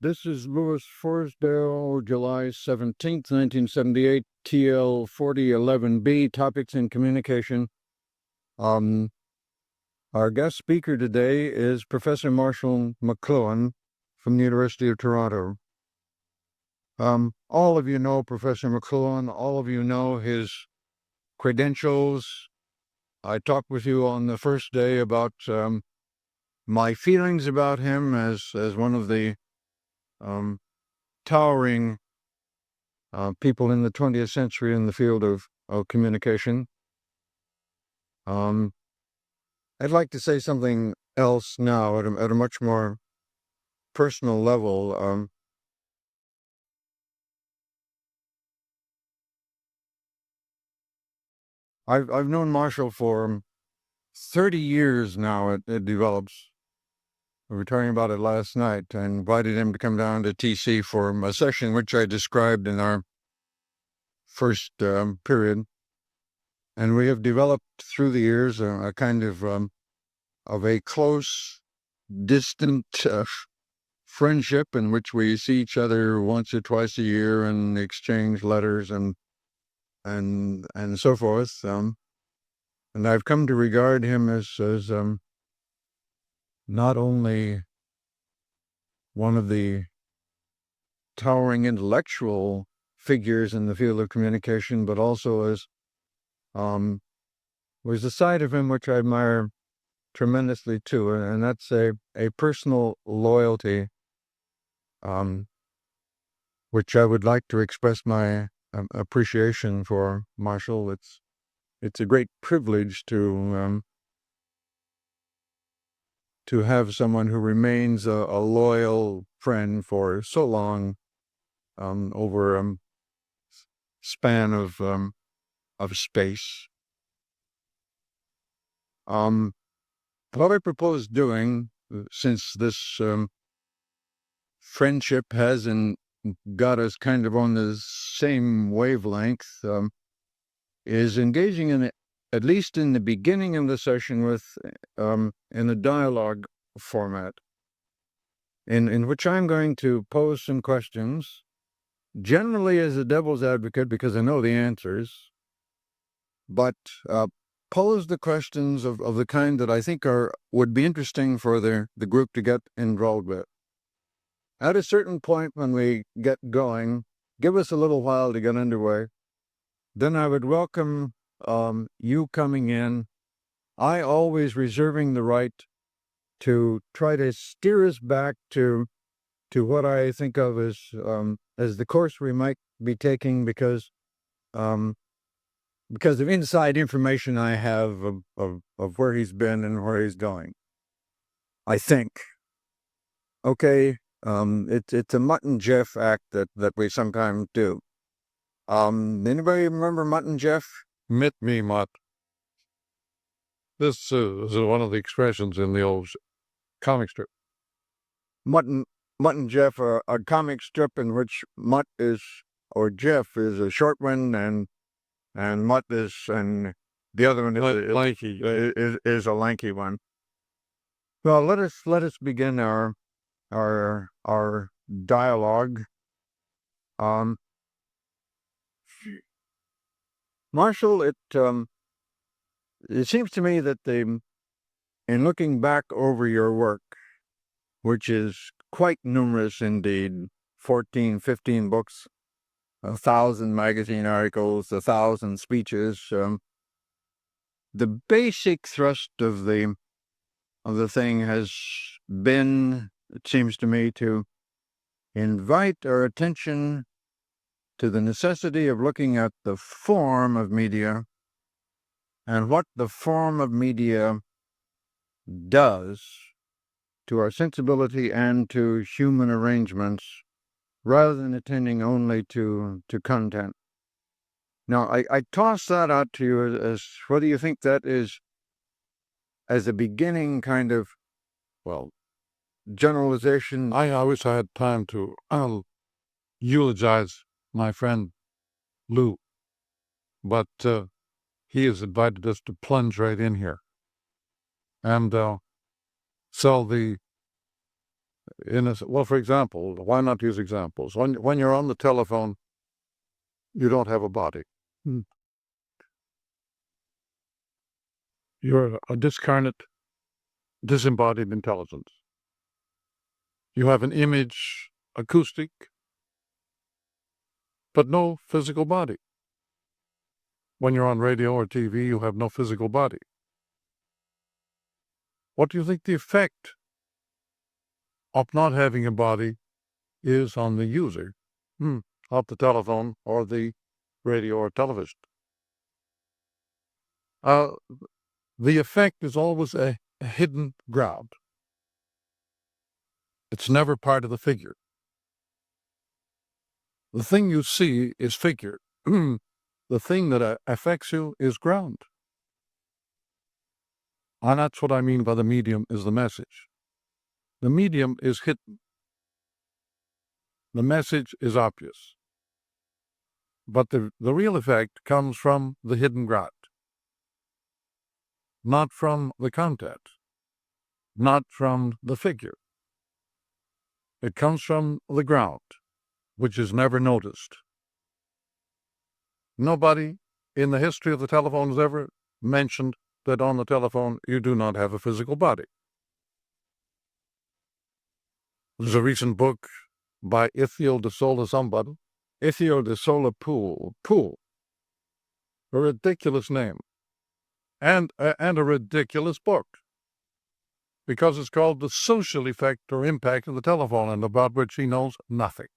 This is Louis Forsdale, July 17th, 1978, TL 4011B, Topics in Communication. Our guest speaker today is Professor Marshall McLuhan from the University of Toronto. All of you know Professor McLuhan. All of you know his credentials. I talked with you on the first day about my feelings about him as one of the towering people in the 20th century in the field of communication. I'd like to say something else now at a much more personal level. I've known Marshall for 30 years now. It develops. We were talking about it last night. I invited him to come down to TC for a session which I described in our first period. And we have developed through the years a kind of a close, distant friendship in which we see each other once or twice a year and exchange letters and so forth. And I've come to regard him as not only one of the towering intellectual figures in the field of communication, but also as was a side of him which I admire tremendously too, and that's a personal loyalty, which I would like to express my appreciation for Marshall. It's a great privilege to have someone who remains a loyal friend for so long, over a span of space. What I propose doing, since this friendship hasn't got us kind of on the same wavelength, is engaging in it, at least in the beginning of the session, with in a dialogue format, in which I'm going to pose some questions, generally as a devil's advocate because I know the answers, but pose the questions of the kind that I think would be interesting for the group to get involved with. At a certain point when we get going, give us a little while to get underway. Then I would welcome you coming in. I always reserving the right to try to steer us back to what I think of as the course we might be taking, because of inside information I have of where he's been and where he's going, I think. Okay, it's a Mutt and Jeff act that we sometimes do. Anybody remember Mutt and Jeff? Mit me, Mutt. This is one of the expressions in the old comic strip. Mutt and Jeff are a comic strip in which Mutt is, or Jeff is, a short one, and Mutt is, and the other one is lanky. Is a lanky one. Well, let us begin our dialogue. Marshall, it seems to me that in looking back over your work, which is quite numerous indeed, 14, 15 books, 1,000 magazine articles, 1,000 speeches, the basic thrust of the thing has been, it seems to me, to invite our attention to the necessity of looking at the form of media and what the form of media does to our sensibility and to human arrangements, rather than attending only to content. Now, I toss that out to you as whether you think that is, as a beginning kind of, well, generalization. I wish I had time to eulogize my friend Lou, but he has invited us to plunge right in here. And so For example, why not use examples? When you're on the telephone, you don't have a body. You're a discarnate, disembodied intelligence. You have an image, acoustic, but no physical body. When you're on radio or TV, you have no physical body. What do you think the effect of not having a body is on the user of the telephone or the radio or television? The effect is always a hidden ground. It's never part of the figure. The thing you see is figure. The thing that affects you is ground. And that's what I mean by the medium is the message. The medium is hidden. The message is obvious. But the real effect comes from the hidden ground, not from the content, not from the figure. It comes from the ground, which is never noticed. Nobody in the history of the telephone has ever mentioned that on the telephone you do not have a physical body. There's a recent book by Ithiel de Sola somebody, Ithiel de Sola Pool, a ridiculous name, and a ridiculous book, because it's called The Social Effect or Impact of the Telephone, and about which he knows nothing.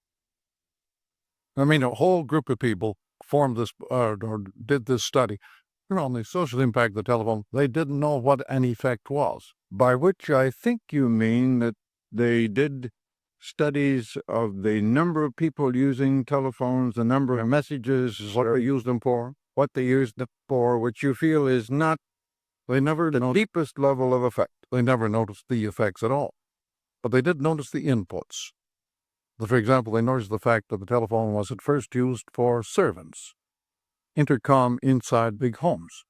I mean, a whole group of people formed this or did this study on the social impact of the telephone. They didn't know what an effect was. By which I think you mean that they did studies of the number of people using telephones, the number of messages, what they used them for, what they used them for, which you feel is not the deepest level of effect. They never noticed the effects at all. But they did notice the inputs. For example, they noticed the fact that the telephone was at first used for servants, intercom inside big homes.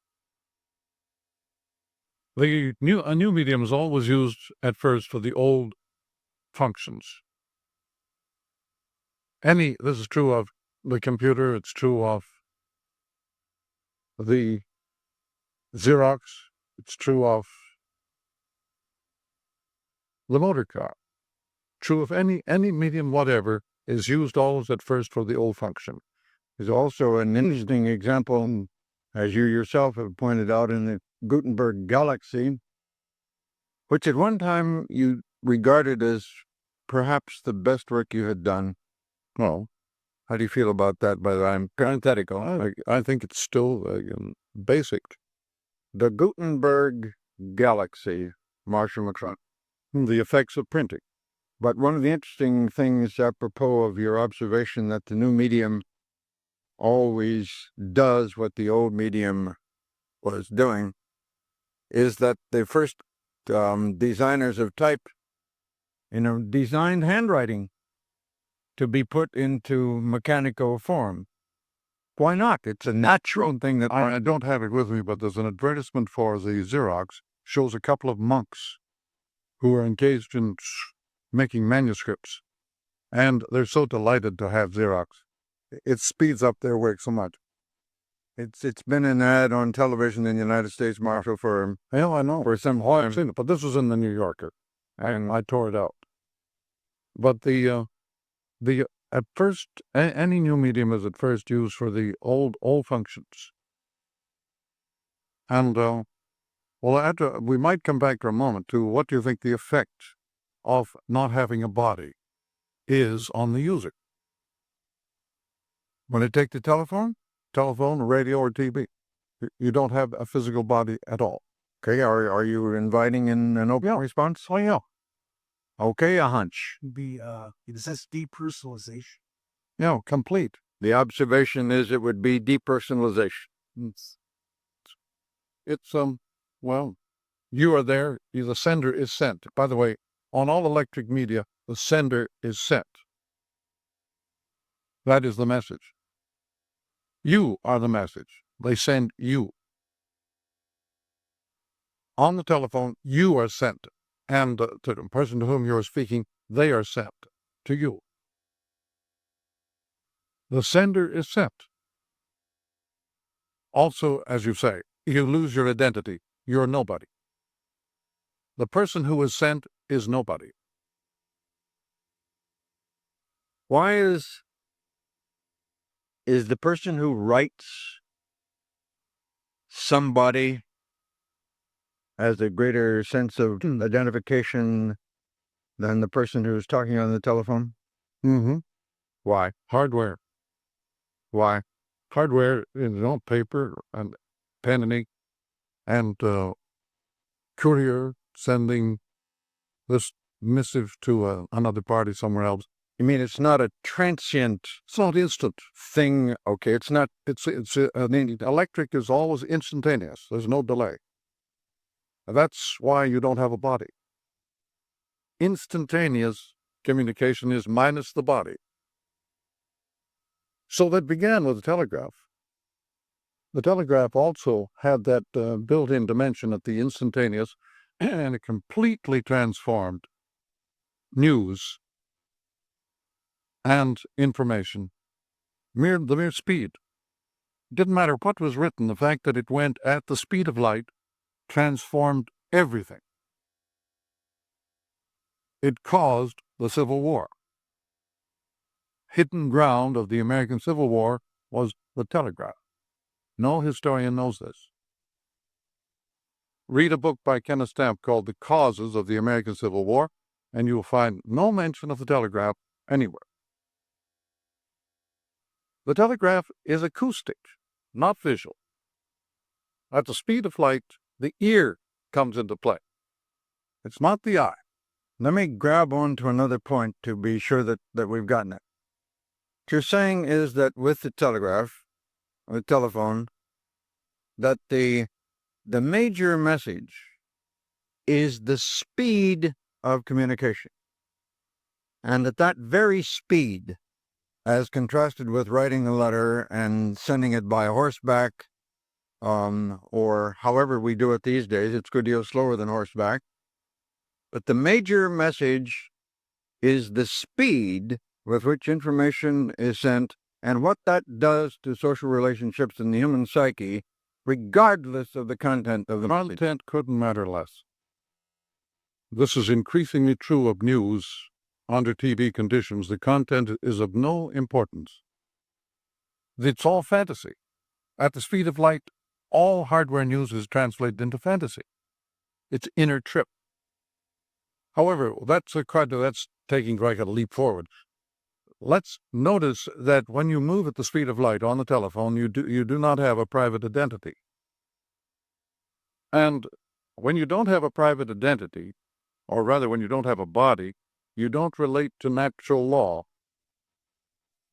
A new medium is always used at first for the old functions. This is true of the computer, it's true of the Xerox, it's true of the motor car. True of any medium whatever is used always at first for the old function. There's also an interesting example, as you yourself have pointed out, in the Gutenberg galaxy, which at one time you regarded as perhaps the best work you had done. Well, how do you feel about that? By the way, I'm parenthetical. I think it's still basic. The Gutenberg galaxy, Marshall McLuhan. The effects of printing. But one of the interesting things apropos of your observation that the new medium always does what the old medium was doing is that the first designers of type, designed handwriting to be put into mechanical form. Why not? It's a natural thing that I don't have it with me, but there's an advertisement for the Xerox, shows a couple of monks who are engaged in making manuscripts, and they're so delighted to have Xerox. It speeds up their work so much. It's been an ad on television in the United States, Marshall, for I know for some time. I've seen it, but this was in the New Yorker, and I tore it out. But at first, any new medium is at first used for the old functions. And we might come back for a moment to what do you think the effect of not having a body is on the user? When they take the telephone, radio, or TV, you don't have a physical body at all. Okay, are you inviting in an open response? Oh, yeah. Okay, a hunch. It says depersonalization. Yeah, complete. The observation is it would be depersonalization. It's you are there, the sender is sent. By the way, on all electric media, the sender is sent. That is the message. You are the message. They send you. On the telephone, you are sent. And to the person to whom you are speaking, they are sent to you. The sender is sent. Also, as you say, you lose your identity. You're nobody. The person who is sent is nobody. Why is the person who writes somebody has a greater sense of identification than the person who's talking on the telephone? Mm-hmm. Why? Hardware. Why? Hardware, paper and pen and ink, and courier sending this missive to another party somewhere else. You mean it's not a transient? It's not instant thing? Okay, it's not. Electric is always instantaneous. There's no delay. That's why you don't have a body. Instantaneous communication is minus the body. So that began with the telegraph. The telegraph also had that built-in dimension at the instantaneous, and it completely transformed news and information. The mere speed. Didn't matter what was written, the fact that it went at the speed of light transformed everything. It caused the Civil War. Hidden ground of the American Civil War was the telegraph. No historian knows this. Read a book by Kenneth Stamp called The Causes of the American Civil War, and you'll find no mention of the telegraph anywhere. The telegraph is acoustic, not visual. At the speed of light, the ear comes into play. It's not the eye. Let me grab on to another point to be sure that we've gotten it. What you're saying is that with the telegraph, or the telephone, that the major message is the speed of communication. And that very speed, as contrasted with writing a letter and sending it by horseback, or however we do it these days, it's a good deal slower than horseback. But the major message is the speed with which information is sent and what that does to social relationships in the human psyche, regardless of the content of the message. Content couldn't matter less. This is increasingly true of news under TV conditions. The content is of no importance. It's all fantasy. At the speed of light, all hardware news is translated into fantasy. It's inner trip. However, that's taking like a leap forward. Let's notice that when you move at the speed of light on the telephone, you do not have a private identity. And when you don't have a private identity, or rather when you don't have a body, you don't relate to natural law.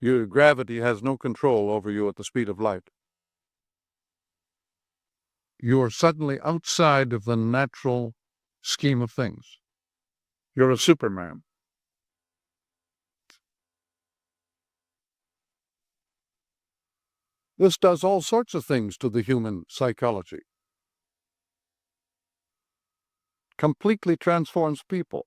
Your gravity has no control over you at the speed of light. You are suddenly outside of the natural scheme of things. You're a Superman. This does all sorts of things to the human psychology. Completely transforms people.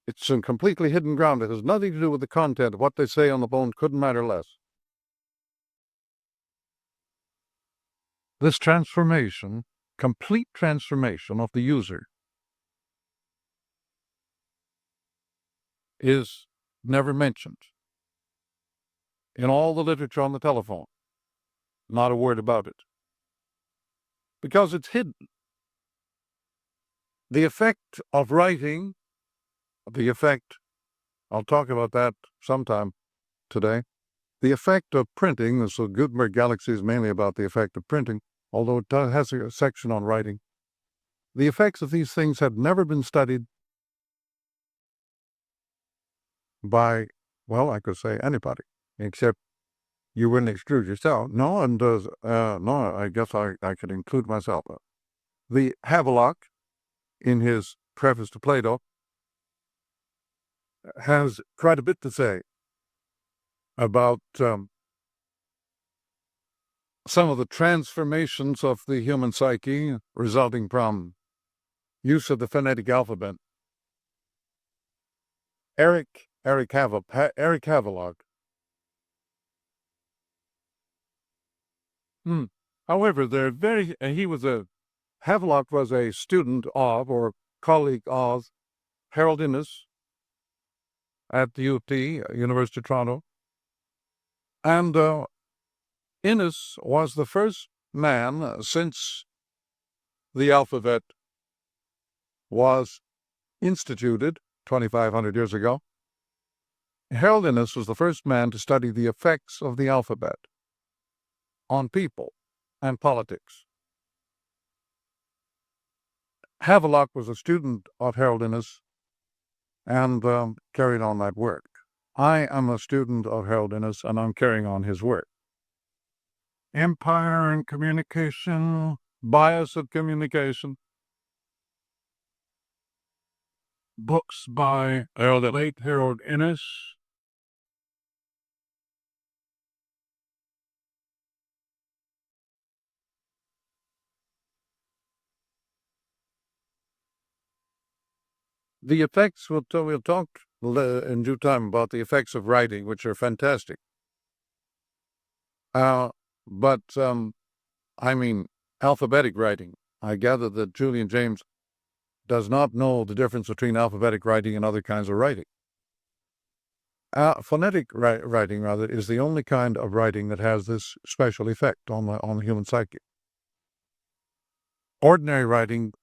It's a completely hidden ground. It has nothing to do with the content. What they say on the phone couldn't matter less. This transformation, complete transformation of the user, is never mentioned in all the literature on the telephone. Not a word about it. Because it's hidden. The effect of writing, I'll talk about that sometime today. The effect of printing, the Gutenberg Galaxy is mainly about the effect of printing, although it has a section on writing. The effects of these things have never been studied by, well, I could say anybody, except you wouldn't exclude yourself. No, and no, I guess I could include myself. The Havelock, in his preface to Plato, has quite a bit to say about some of the transformations of the human psyche resulting from use of the phonetic alphabet. Eric Havelock. However, Havelock was a student of or colleague of Harold Innis at the UT, University of Toronto. And Innis was the first man since the alphabet was instituted 2,500 years ago. Harold Innis was the first man to study the effects of the alphabet on people and politics. Havelock was a student of Harold Innis and carried on that work. I am a student of Harold Innis, and I'm carrying on his work. Empire and Communication, Bias of Communication. Books by the late Harold Innis. The effects, we'll talk in due time about the effects of writing, which are fantastic. I mean, alphabetic writing. I gather that Julian James does not know the difference between alphabetic writing and other kinds of writing. Phonetic writing, rather, is the only kind of writing that has this special effect on the human psyche. Ordinary writing,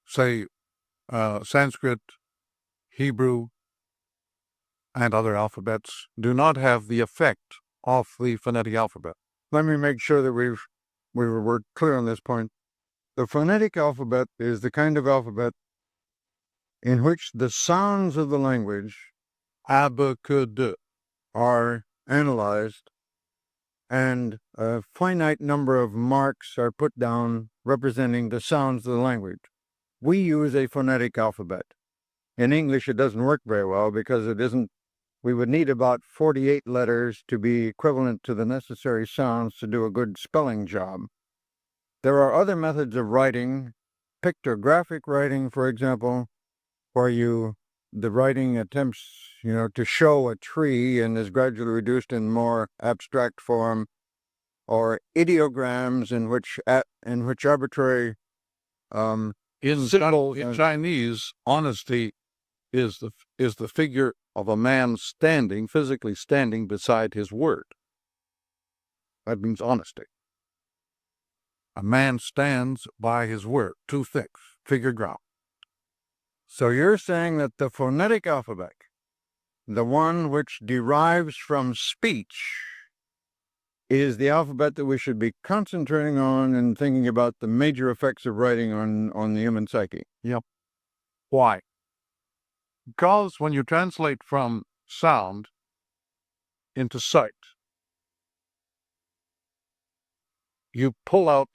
say Sanskrit, Hebrew, and other alphabets, do not have the effect of the phonetic alphabet. Let me make sure that we're clear on this point. The phonetic alphabet is the kind of alphabet in which the sounds of the language are analyzed, and a finite number of marks are put down representing the sounds of the language. We use a phonetic alphabet. In English, it doesn't work very well because it isn't. We would need about 48 letters to be equivalent to the necessary sounds to do a good spelling job. There are other methods of writing, pictographic writing, for example, where the writing attempts, to show a tree and is gradually reduced in more abstract form, or ideograms in which arbitrary in Chinese, honesty is the figure of a man physically standing beside his word. That means honesty. A man stands by his word, two things, figure ground. So you're saying that the phonetic alphabet, the one which derives from speech, is the alphabet that we should be concentrating on and thinking about the major effects of writing on the human psyche. Yep. Why? Because when you translate from sound into sight, you pull out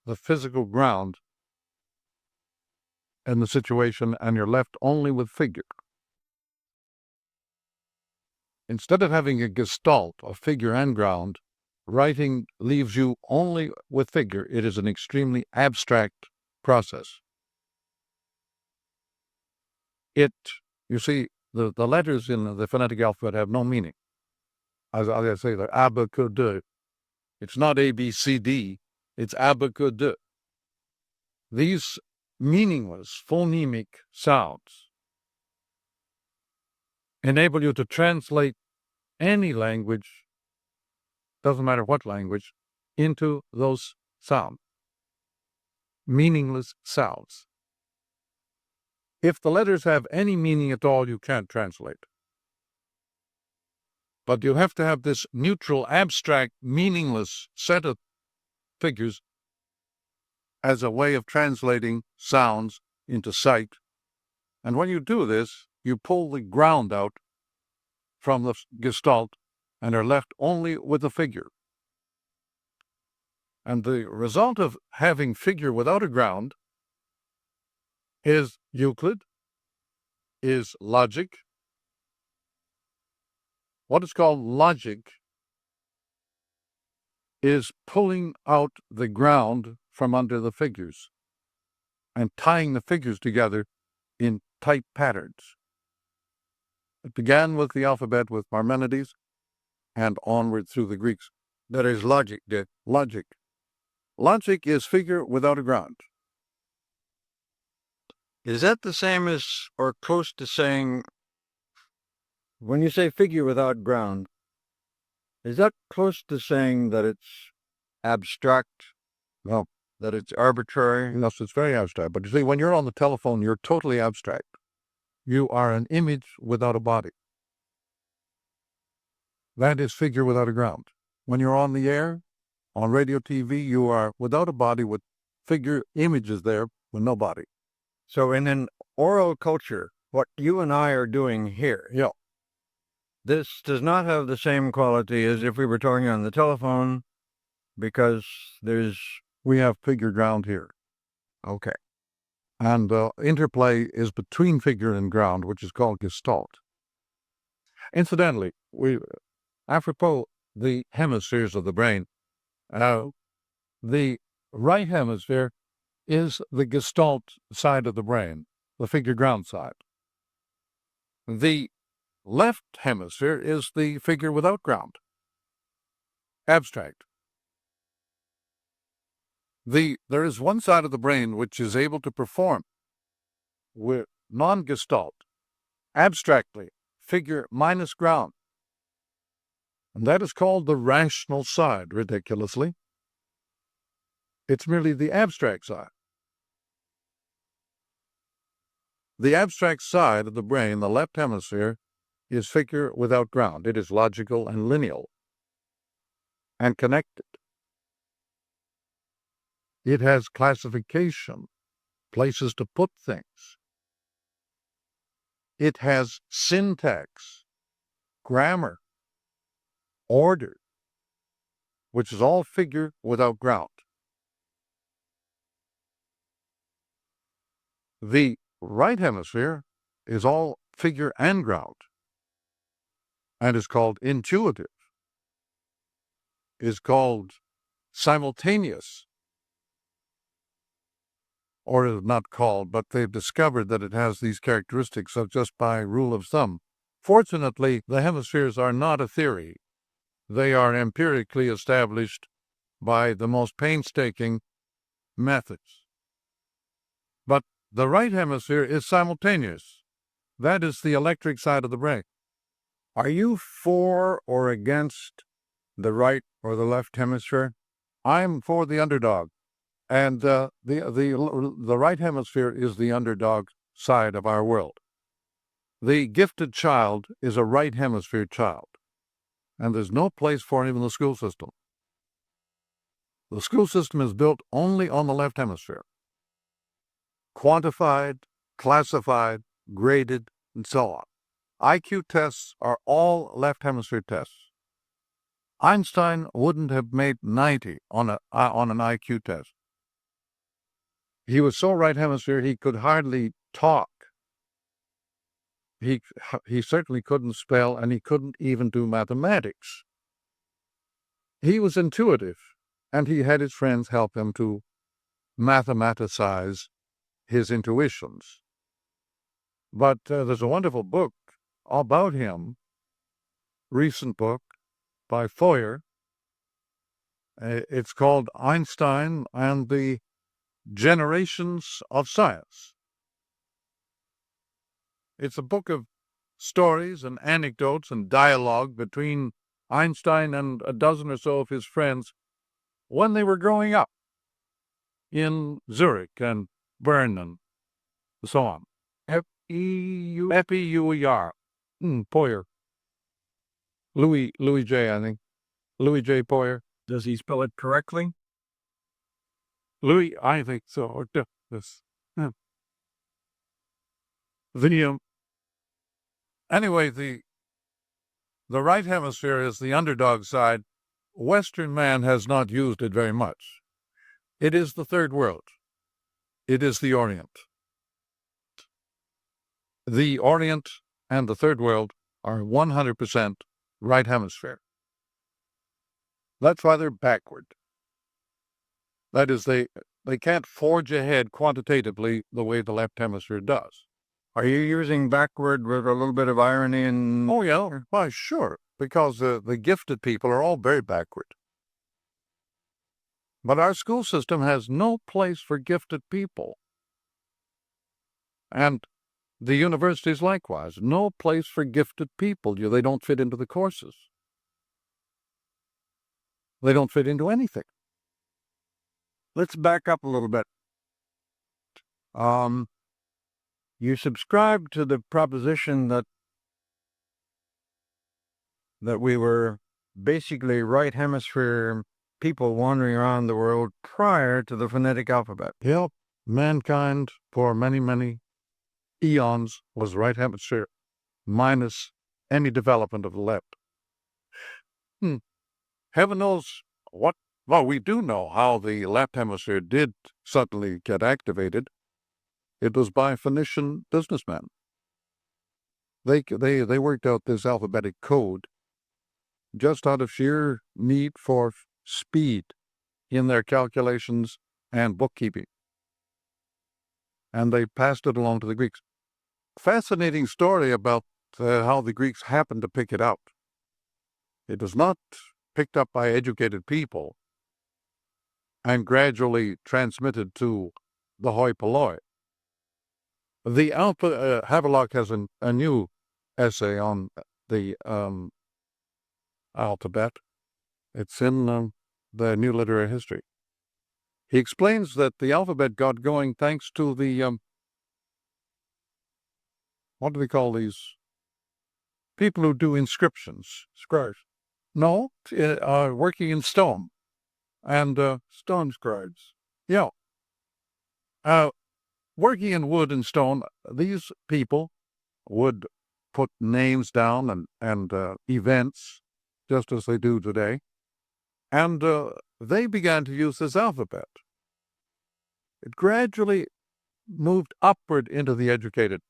the physical ground in the situation and you're left only with figure. Instead of having a gestalt of figure and ground, writing leaves you only with figure. It is an extremely abstract process. You see, the letters in the phonetic alphabet have no meaning. As I say, they're abacad. It's not A, B, C, D. It's abacad. These meaningless phonemic sounds enable you to translate any language, doesn't matter what language, into those sounds. Meaningless sounds. If the letters have any meaning at all, you can't translate. But you have to have this neutral, abstract, meaningless set of figures as a way of translating sounds into sight. And when you do this, you pull the ground out from the gestalt and are left only with a figure. And the result of having figure without a ground is Euclid, is logic. What is called logic is pulling out the ground from under the figures. and tying the figures together in tight patterns. It began with the alphabet with Parmenides and onward through the Greeks. That is logic, Dick. Logic. Logic is figure without a ground. Is that the same as or close to saying, when you say figure without ground, is that close to saying that it's abstract? No. That it's arbitrary? Yes, it's very abstract. But you see, when you're on the telephone, you're totally abstract. You are an image without a body. That is figure without a ground. When you're on the air, on radio, TV, you are without a body with figure images there with no body. So in an oral culture, what you and I are doing here, Yeah. this does not have the same quality as if we were talking on the telephone, because we have figure ground here. Okay. And interplay is between figure and ground, which is called gestalt. Incidentally, apropos the hemispheres of the brain, the right hemisphere is the gestalt side of the brain, the figure ground side. The left hemisphere is the figure without ground, abstract. There is one side of the brain which is able to perform with non-gestalt, abstractly, figure minus ground. And that is called the rational side, ridiculously. It's merely the abstract side. The abstract side of the brain, the left hemisphere, is figure without ground. It is logical and lineal and connected. It has classification, places to put things. It has syntax, grammar, order, which is all figure without ground. The right hemisphere is all figure and ground and is called intuitive, is called simultaneous, or is not called, but they've discovered that it has these characteristics of just by rule of thumb. Fortunately, the hemispheres are not a theory. They are empirically established by the most painstaking methods. But the right hemisphere is simultaneous. That is the electric side of the brain. Are you for or against the right or the left hemisphere? I'm for the underdog. And the right hemisphere is the underdog side of our world. The gifted child is a right hemisphere child, and there's no place for him in the school system. The school system is built only on the left hemisphere. Quantified, classified, graded, and so on. IQ tests are all left hemisphere tests. Einstein wouldn't have made 90 on an IQ test. He was so right hemisphere he could hardly talk. He certainly couldn't spell, and he couldn't even do mathematics. He was intuitive, and he had his friends help him to mathematicize his intuitions. But there's a wonderful book about him, recent book by Foyer. It's called Einstein and the Generations of Science. It's a book of stories and anecdotes and dialogue between Einstein and a dozen or so of his friends when they were growing up in Zurich and Bern and so on. F-E-U-E-R. Poyer. Louis J., I think. Louis J. Poyer. Does he spell it correctly? Louis, I think so. Anyway, the right hemisphere is the underdog side. Western man has not used it very much. It is the third world. It is the Orient. The Orient and the third world are 100% right hemisphere. That's why they're backward. That is, they can't forge ahead quantitatively the way the left hemisphere does. Are you using backward with a little bit of irony and... Oh, yeah, why, sure, because the gifted people are all very backward. But our school system has no place for gifted people. And the universities likewise, no place for gifted people. They don't fit into the courses. They don't fit into anything. Let's back up a little bit. You subscribe to the proposition that we were basically right hemisphere people wandering around the world prior to the phonetic alphabet. Yep, mankind for many, many eons was right hemisphere, minus any development of the left. Heaven knows what. Well, we do know how the left hemisphere did suddenly get activated. It was by Phoenician businessmen. They worked out this alphabetic code just out of sheer need for speed in their calculations and bookkeeping. And they passed it along to the Greeks. Fascinating story about how the Greeks happened to pick it up. It was not picked up by educated people and gradually transmitted to the hoi polloi. The Havelock has a new essay on the alphabet. It's in the New Literary History. He explains that the alphabet got going thanks to the, what do they call these people who do inscriptions? Scribes. No, working in stone. And stone scribes. Yeah. Working in wood and stone, these people would put names down and events, just as they do today. And they began to use this alphabet. It gradually moved upward into the educated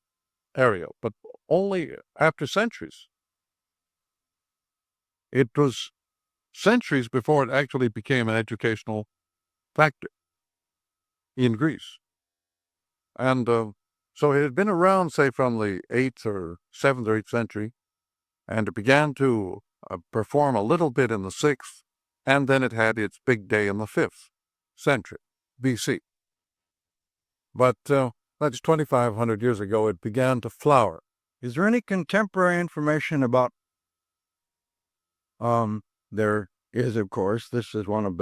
area, but only after centuries. It was centuries before it actually became an educational factor in Greece. And so it had been around, say, from the 8th or 7th or 8th century, and it began to perform a little bit in the 6th, and then it had its big day in the 5th century, BC. But that's 2,500 years ago, it began to flower. Is there any contemporary information about... there is, of course. This is one of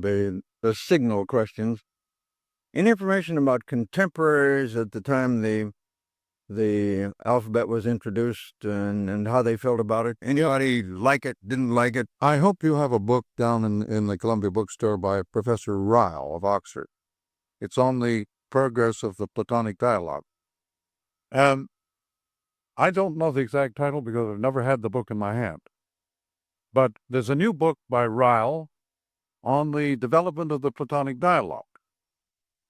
the signal questions. Any information about contemporaries at the time the alphabet was introduced and how they felt about it? Anybody like it, didn't like it? I hope you have a book down in the Columbia Bookstore by Professor Ryle of Oxford. It's on the progress of the Platonic dialogue. I don't know the exact title because I've never had the book in my hand. But there's a new book by Ryle on the development of the Platonic dialogue.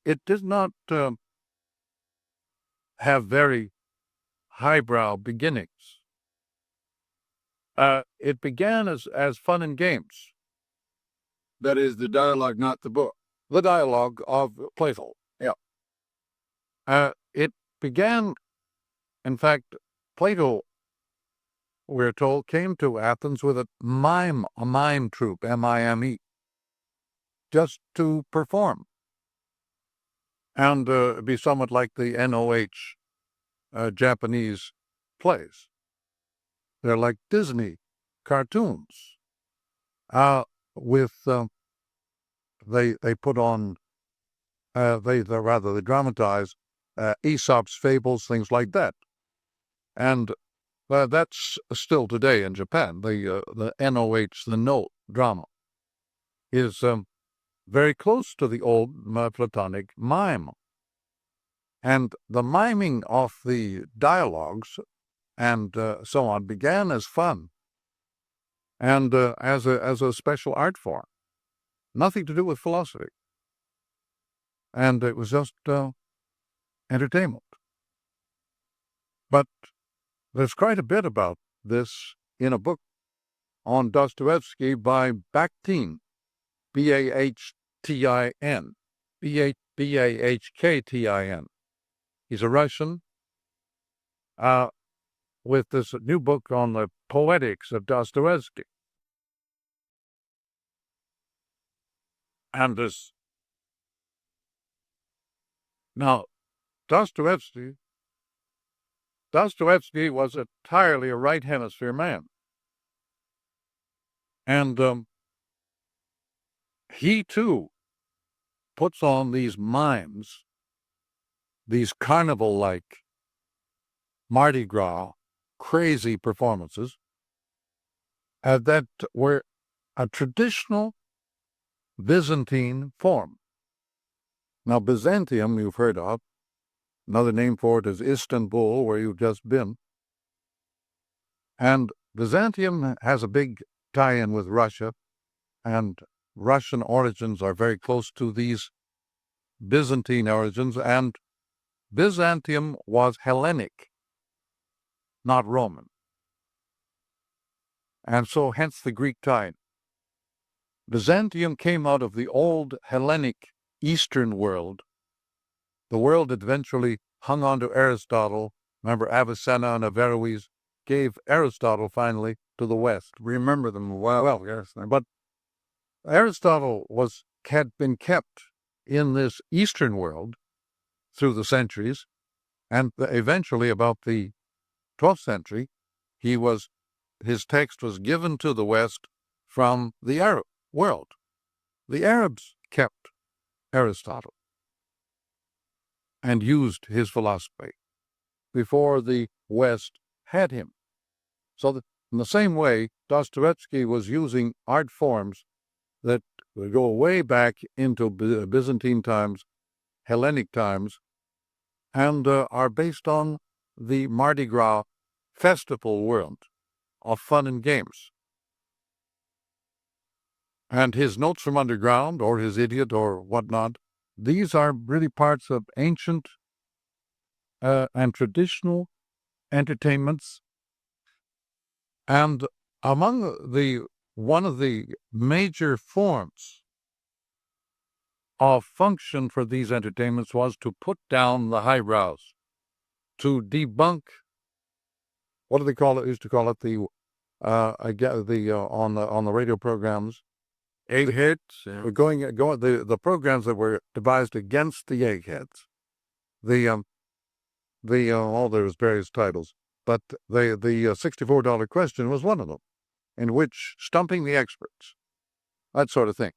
It did not have very highbrow beginnings. It began as fun and games. That is the dialogue, not the book. The dialogue of Plato. Yeah. It began, in fact, Plato, we're told, came to Athens with a mime troupe, M-I-M-E, just to perform. And be somewhat like the NOH Japanese plays. They're like Disney cartoons. They put on, they dramatize Aesop's fables, things like that. And that's still today in Japan. The NOH, the note drama, is very close to the old Platonic mime. And the miming of the dialogues and so on began as fun and as a special art form. Nothing to do with philosophy. And it was just entertainment. But there's quite a bit about this in a book on Dostoevsky by Bakhtin. B-A-H-T-I-N. B-A-H-K-T-I-N. He's a Russian with this new book on the poetics of Dostoevsky. And this. Now, Dostoevsky was entirely a right hemisphere man. And he, too, puts on these mimes, these carnival-like, Mardi Gras, crazy performances that were a traditional Byzantine form. Now, Byzantium, you've heard of. Another name for it is Istanbul, where you've just been. And Byzantium has a big tie-in with Russia, and Russian origins are very close to these Byzantine origins, and Byzantium was Hellenic, not Roman. And so hence the Greek tie. Byzantium came out of the old Hellenic Eastern world, the world that eventually hung on to Aristotle. Remember, Avicenna and Averroes gave Aristotle finally to the West. Remember them well. Yes, but Aristotle had been kept in this Eastern world through the centuries, and eventually, about the 12th century, his text was given to the West from the Arab world. The Arabs kept Aristotle and used his philosophy before the West had him. So that in the same way, Dostoevsky was using art forms that go way back into Byzantine times, Hellenic times, and are based on the Mardi Gras festival world of fun and games. And his Notes from Underground, or his Idiot, or whatnot, these are really parts of ancient and traditional entertainments. And one of the major forms of function for these entertainments was to put down the highbrows, to debunk. What do they call it? Used to call it on the radio programs, Eggheads. The programs that were devised against the eggheads. There's various titles, but the $64 question was one of them, in which stumping the experts, that sort of thing.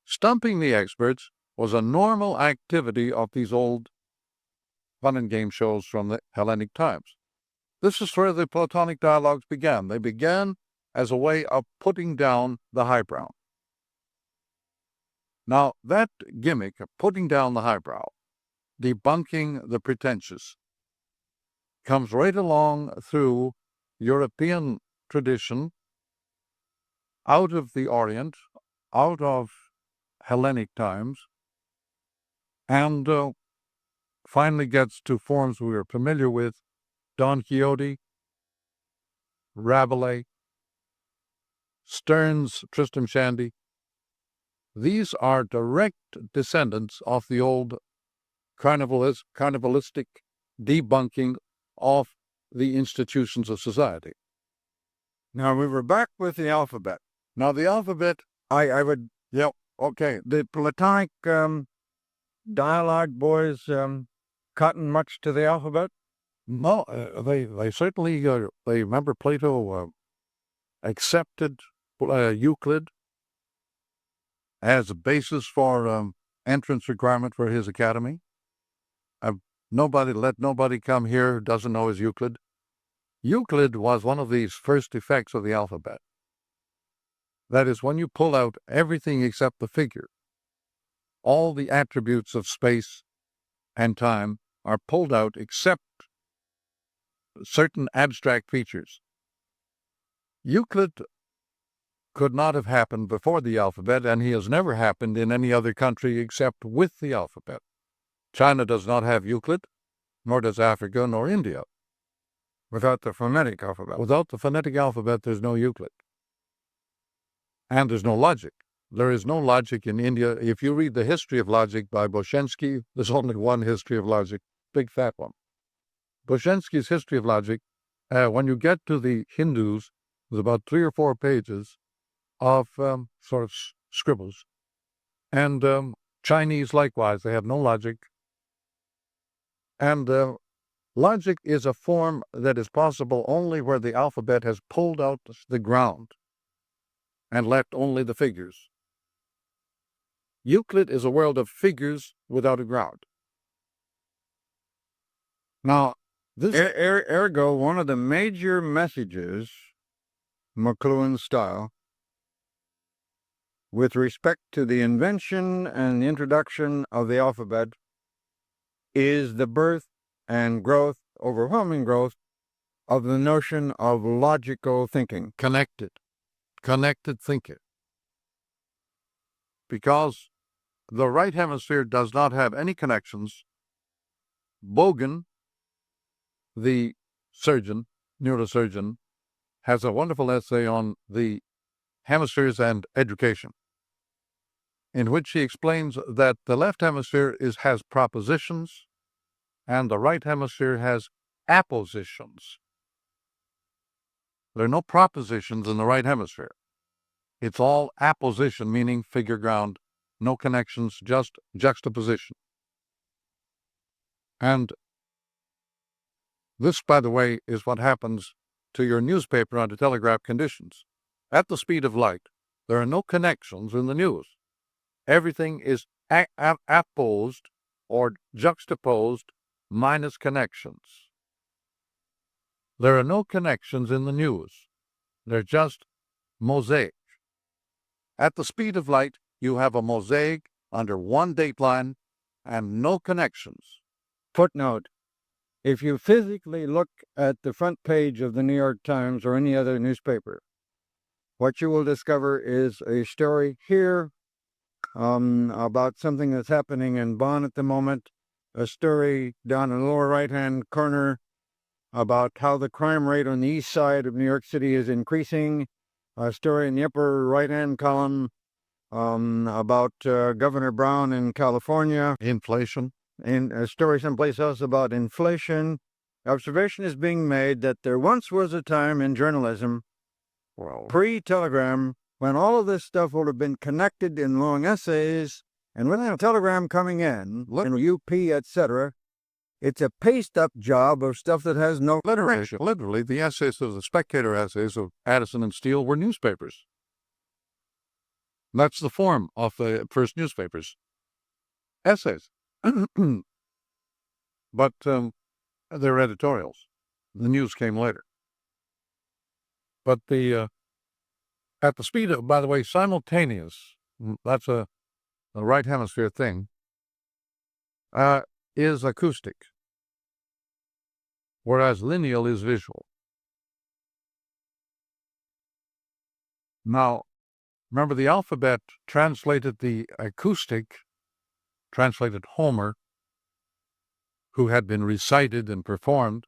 Stumping the experts was a normal activity of these old fun and game shows from the Hellenic times. This is where the Platonic dialogues began. They began as a way of putting down the highbrow. Now, that gimmick of putting down the highbrow, debunking the pretentious, comes right along through European tradition, out of the Orient, out of Hellenic times, and finally gets to forms we are familiar with: Don Quixote, Rabelais, Sterne's Tristram Shandy. These are direct descendants of the old carnivalistic debunking of the institutions of society. Now, we were back with the alphabet. Now, the alphabet, okay. The Platonic dialogue boys cotton much to the alphabet? No, they certainly, they remember Plato accepted Euclid as a basis for entrance requirement for his academy. Let nobody come here who doesn't know his Euclid. Euclid was one of these first effects of the alphabet. That is, when you pull out everything except the figure, all the attributes of space and time are pulled out except certain abstract features. Euclid could not have happened before the alphabet, and he has never happened in any other country except with the alphabet. China does not have Euclid, nor does Africa, nor India. Without the phonetic alphabet. Without the phonetic alphabet, there's no Euclid. And there's no logic. There is no logic in India. If you read The History of Logic by Boshensky, there's only one history of logic, big fat one. Boshensky's History of Logic, when you get to the Hindus, there's about 3 or 4 pages of sort of scribbles. And Chinese, likewise, they have no logic. And logic is a form that is possible only where the alphabet has pulled out the ground and left only the figures. Euclid is a world of figures without a ground. Now, this ergo, one of the major messages, McLuhan style, with respect to the invention and the introduction of the alphabet is the birth and growth, overwhelming growth, of the notion of logical thinking. connected thinking. Because the right hemisphere does not have any connections. Bogan, the surgeon, neurosurgeon, has a wonderful essay on the hemispheres and education, in which he explains that the left hemisphere has propositions and the right hemisphere has appositions. There are no propositions in the right hemisphere. It's all apposition, meaning figure ground, no connections, just juxtaposition. And this, by the way, is what happens to your newspaper under telegraph conditions. At the speed of light, there are no connections in the news. Everything is apposed or juxtaposed minus connections. There are no connections in the news. They're just mosaic. At the speed of light, you have a mosaic under one dateline and no connections. Footnote: if you physically look at the front page of the New York Times or any other newspaper, what you will discover is a story here about something that's happening in Bonn at the moment, a story down in the lower right-hand corner about how the crime rate on the east side of New York City is increasing, a story in the upper right-hand column about Governor Brown in California, Inflation. and a story someplace else about inflation. Observation is being made that there once was a time in journalism, pre-telegram, when all of this stuff would have been connected in long essays, and when a telegram coming in, UP, etc., it's a paste-up job of stuff that has no literature. Literally, the essays of the Spectator essays of Addison and Steele were newspapers. That's the form of the first newspapers. Essays. But they're editorials. The news came later. But at the speed of, by the way, simultaneous, that's a right hemisphere thing, is acoustic, whereas lineal is visual. Now, remember, the alphabet translated the acoustic, translated Homer, who had been recited and performed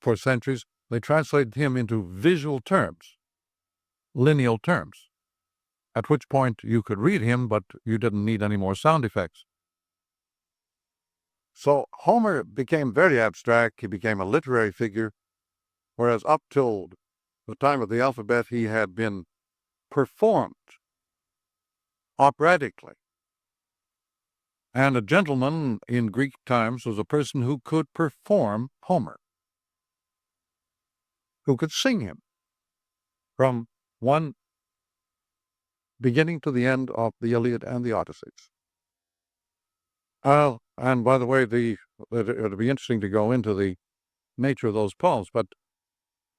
for centuries. They translated him into visual terms, lineal terms, at which point you could read him, but you didn't need any more sound effects. So Homer became very abstract. He became a literary figure, whereas up till the time of the alphabet, he had been performed operatically. And a gentleman in Greek times was a person who could perform Homer, who could sing him from one beginning to the end of the Iliad and the Odysseys. And by the way, it would be interesting to go into the nature of those poems, but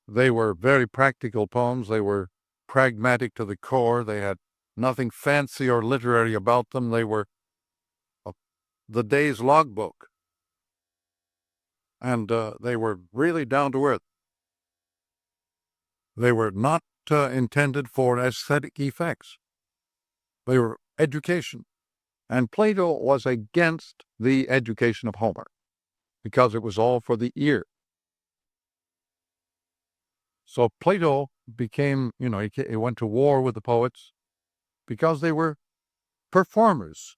they were very practical poems. They were pragmatic to the core. They had nothing fancy or literary about them. They were the day's logbook. And they were really down to earth. They were not intended for aesthetic effects. They were education. And Plato was against the education of Homer because it was all for the ear. So Plato became, he went to war with the poets because they were performers,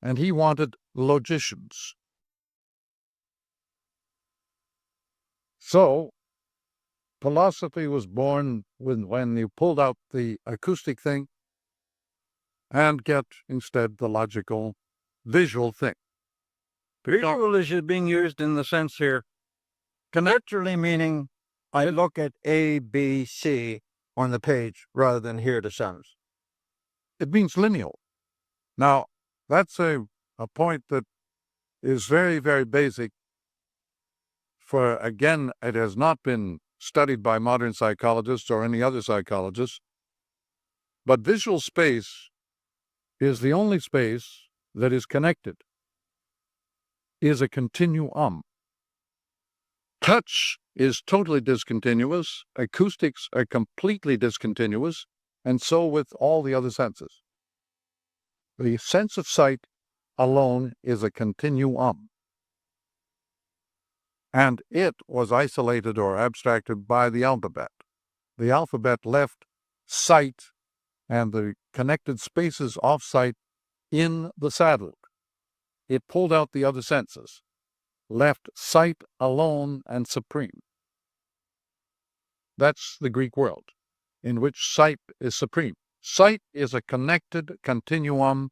and he wanted logicians. So, philosophy was born when you pulled out the acoustic thing and get instead the logical, visual thing. Visual is being used in the sense here, connectorly meaning I look at A, B, C on the page rather than hear the sounds. It means lineal. Now, that's a point that is very, very basic. For, again, it has not been studied by modern psychologists or any other psychologists, but visual space is the only space that is connected, is a continuum. Touch is totally discontinuous, acoustics are completely discontinuous, and so with all the other senses. The sense of sight alone is a continuum, and it was isolated or abstracted by the alphabet. The alphabet left sight and the connected spaces of sight in the saddle. It pulled out the other senses, left sight alone and supreme. That's the Greek world, in which sight is supreme. Sight is a connected continuum.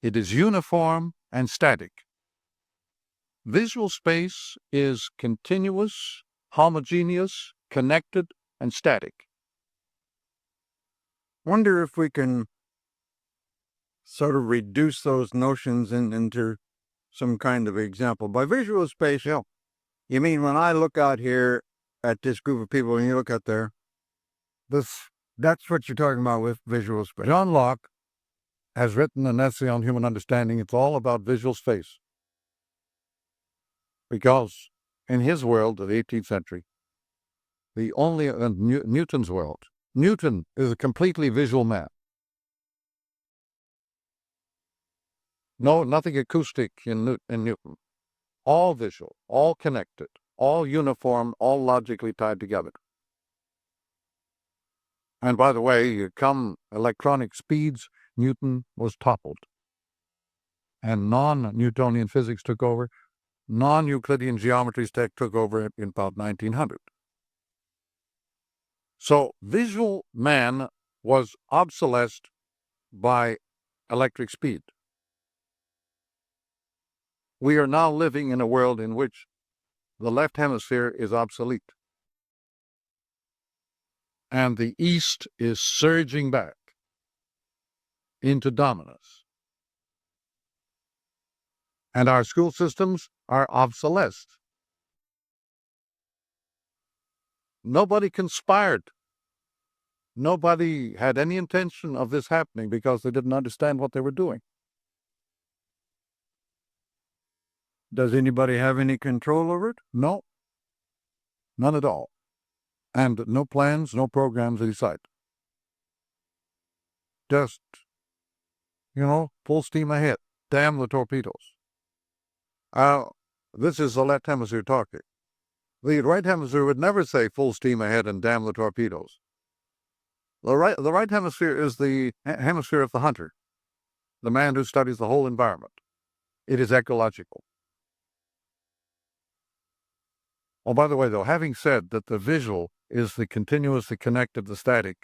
It is uniform and static. Visual space is continuous, homogeneous, connected, and static. Wonder if we can sort of reduce those notions into some kind of example. By visual space, you mean when I look out here at this group of people and you look out there, that's what you're talking about with visual space. John Locke has written an essay on human understanding. It's all about visual space. Because in his world of the 18th century, Newton's world, Newton is a completely visual man. No, nothing acoustic in Newton. All visual, all connected, all uniform, all logically tied together. And by the way, come electronic speeds, Newton was toppled. And non-Newtonian physics took over. Non-Euclidean geometry took over in about 1900. So visual man was obsolesced by electric speed. We are now living in a world in which the left hemisphere is obsolete. And the East is surging back into dominance. And our school systems are obsolesced. Nobody conspired. Nobody had any intention of this happening because they didn't understand what they were doing. Does anybody have any control over it? No. None at all. And no plans, no programs in sight. Just, full steam ahead. Damn the torpedoes. This is the left hemisphere talking. The right hemisphere would never say full steam ahead and damn the torpedoes. The right hemisphere is the hemisphere of the hunter, the man who studies the whole environment. It is ecological. Oh, by the way, though, having said that the visual is the continuous, the connected, the static,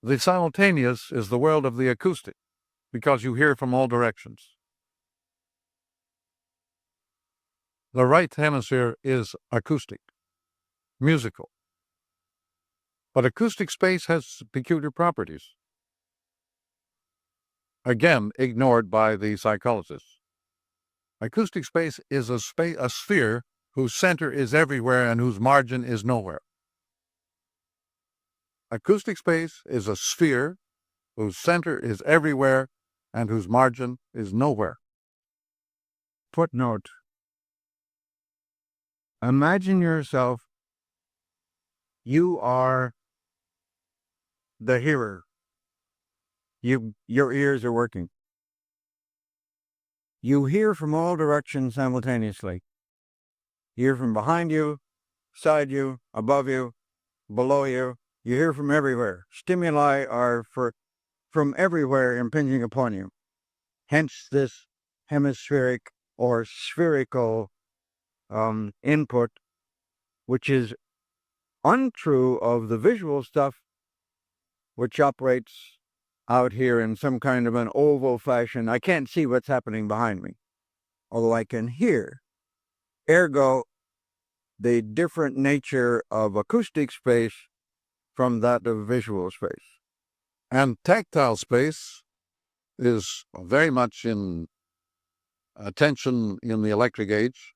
the simultaneous is the world of the acoustic, because you hear from all directions. The right hemisphere is acoustic, musical. But acoustic space has peculiar properties. Again, ignored by the psychologists. Acoustic space is a sphere whose center is everywhere and whose margin is nowhere. Acoustic space is a sphere whose center is everywhere and whose margin is nowhere. Footnote. Imagine yourself, you are the hearer. Your ears are working. You hear from all directions simultaneously. You hear from behind you, beside you, above you, below you. You hear from everywhere. Stimuli are for from everywhere impinging upon you. Hence this hemispheric or spherical input, which is untrue of the visual stuff, which operates out here in some kind of an oval fashion. I can't see what's happening behind me, although I can hear. Ergo, the different nature of acoustic space from that of visual space. And tactile space is very much in attention in the electric age,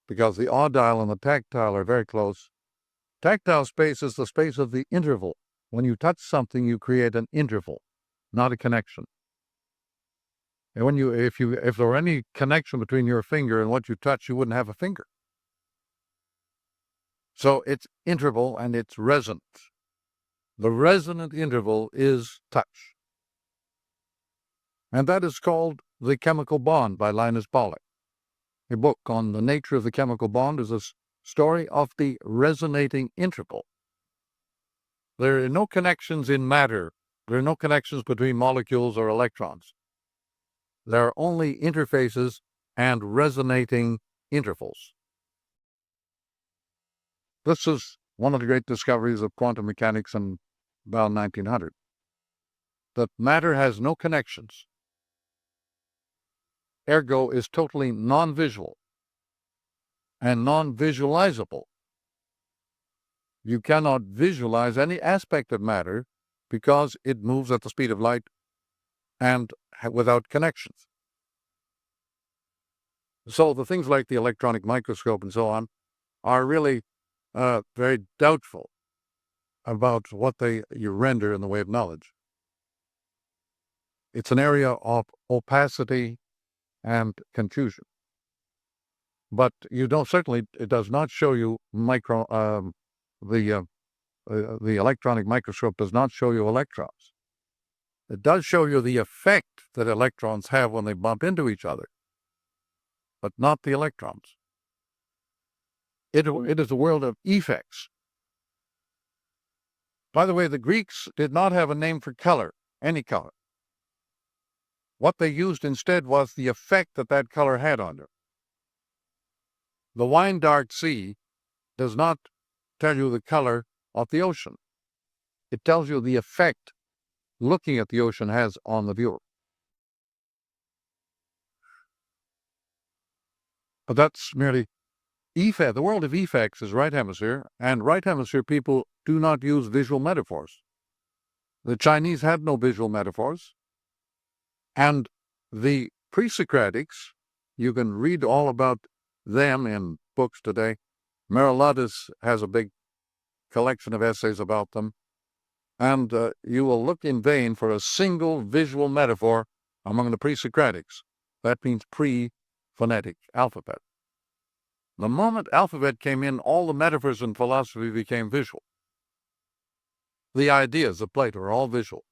because the audile and the tactile are very close. Tactile space is the space of the interval. When you touch something, you create an interval, not a connection. And if there were any connection between your finger and what you touch, you wouldn't have a finger. So it's interval and it's resonant. The resonant interval is touch. And that is called The Chemical Bond by Linus Pauling. A book on the nature of the chemical bond is a story of the resonating interval. There are no connections in matter. There are no connections between molecules or electrons. There are only interfaces and resonating intervals. This is one of the great discoveries of quantum mechanics in about 1900, that matter has no connections, ergo is totally non-visual and non-visualizable. You cannot visualize any aspect of matter because it moves at the speed of light and without connections. So the things like the electronic microscope and so on are really very doubtful about what you render in the way of knowledge. It's an area of opacity and confusion. But it does not show you the electronic microscope does not show you electrons. It does show you the effect that electrons have when they bump into each other, but not the electrons. It is a world of effects. By the way, the Greeks did not have a name for color, any color. What they used instead was the effect that color had on them. The wine dark sea does not tell you the color of the ocean. It tells you the effect looking at the ocean has on the viewer. But that's merely effect. The world of effects is right hemisphere, and right hemisphere people do not use visual metaphors. The Chinese had no visual metaphors, and the pre-Socratics, you can read all about them in books today. Meroladus has a big collection of essays about them, and you will look in vain for a single visual metaphor among the pre-Socratics. That means pre-phonetic alphabet. The moment alphabet came in, all the metaphors in philosophy became visual. The ideas of Plato are all visual.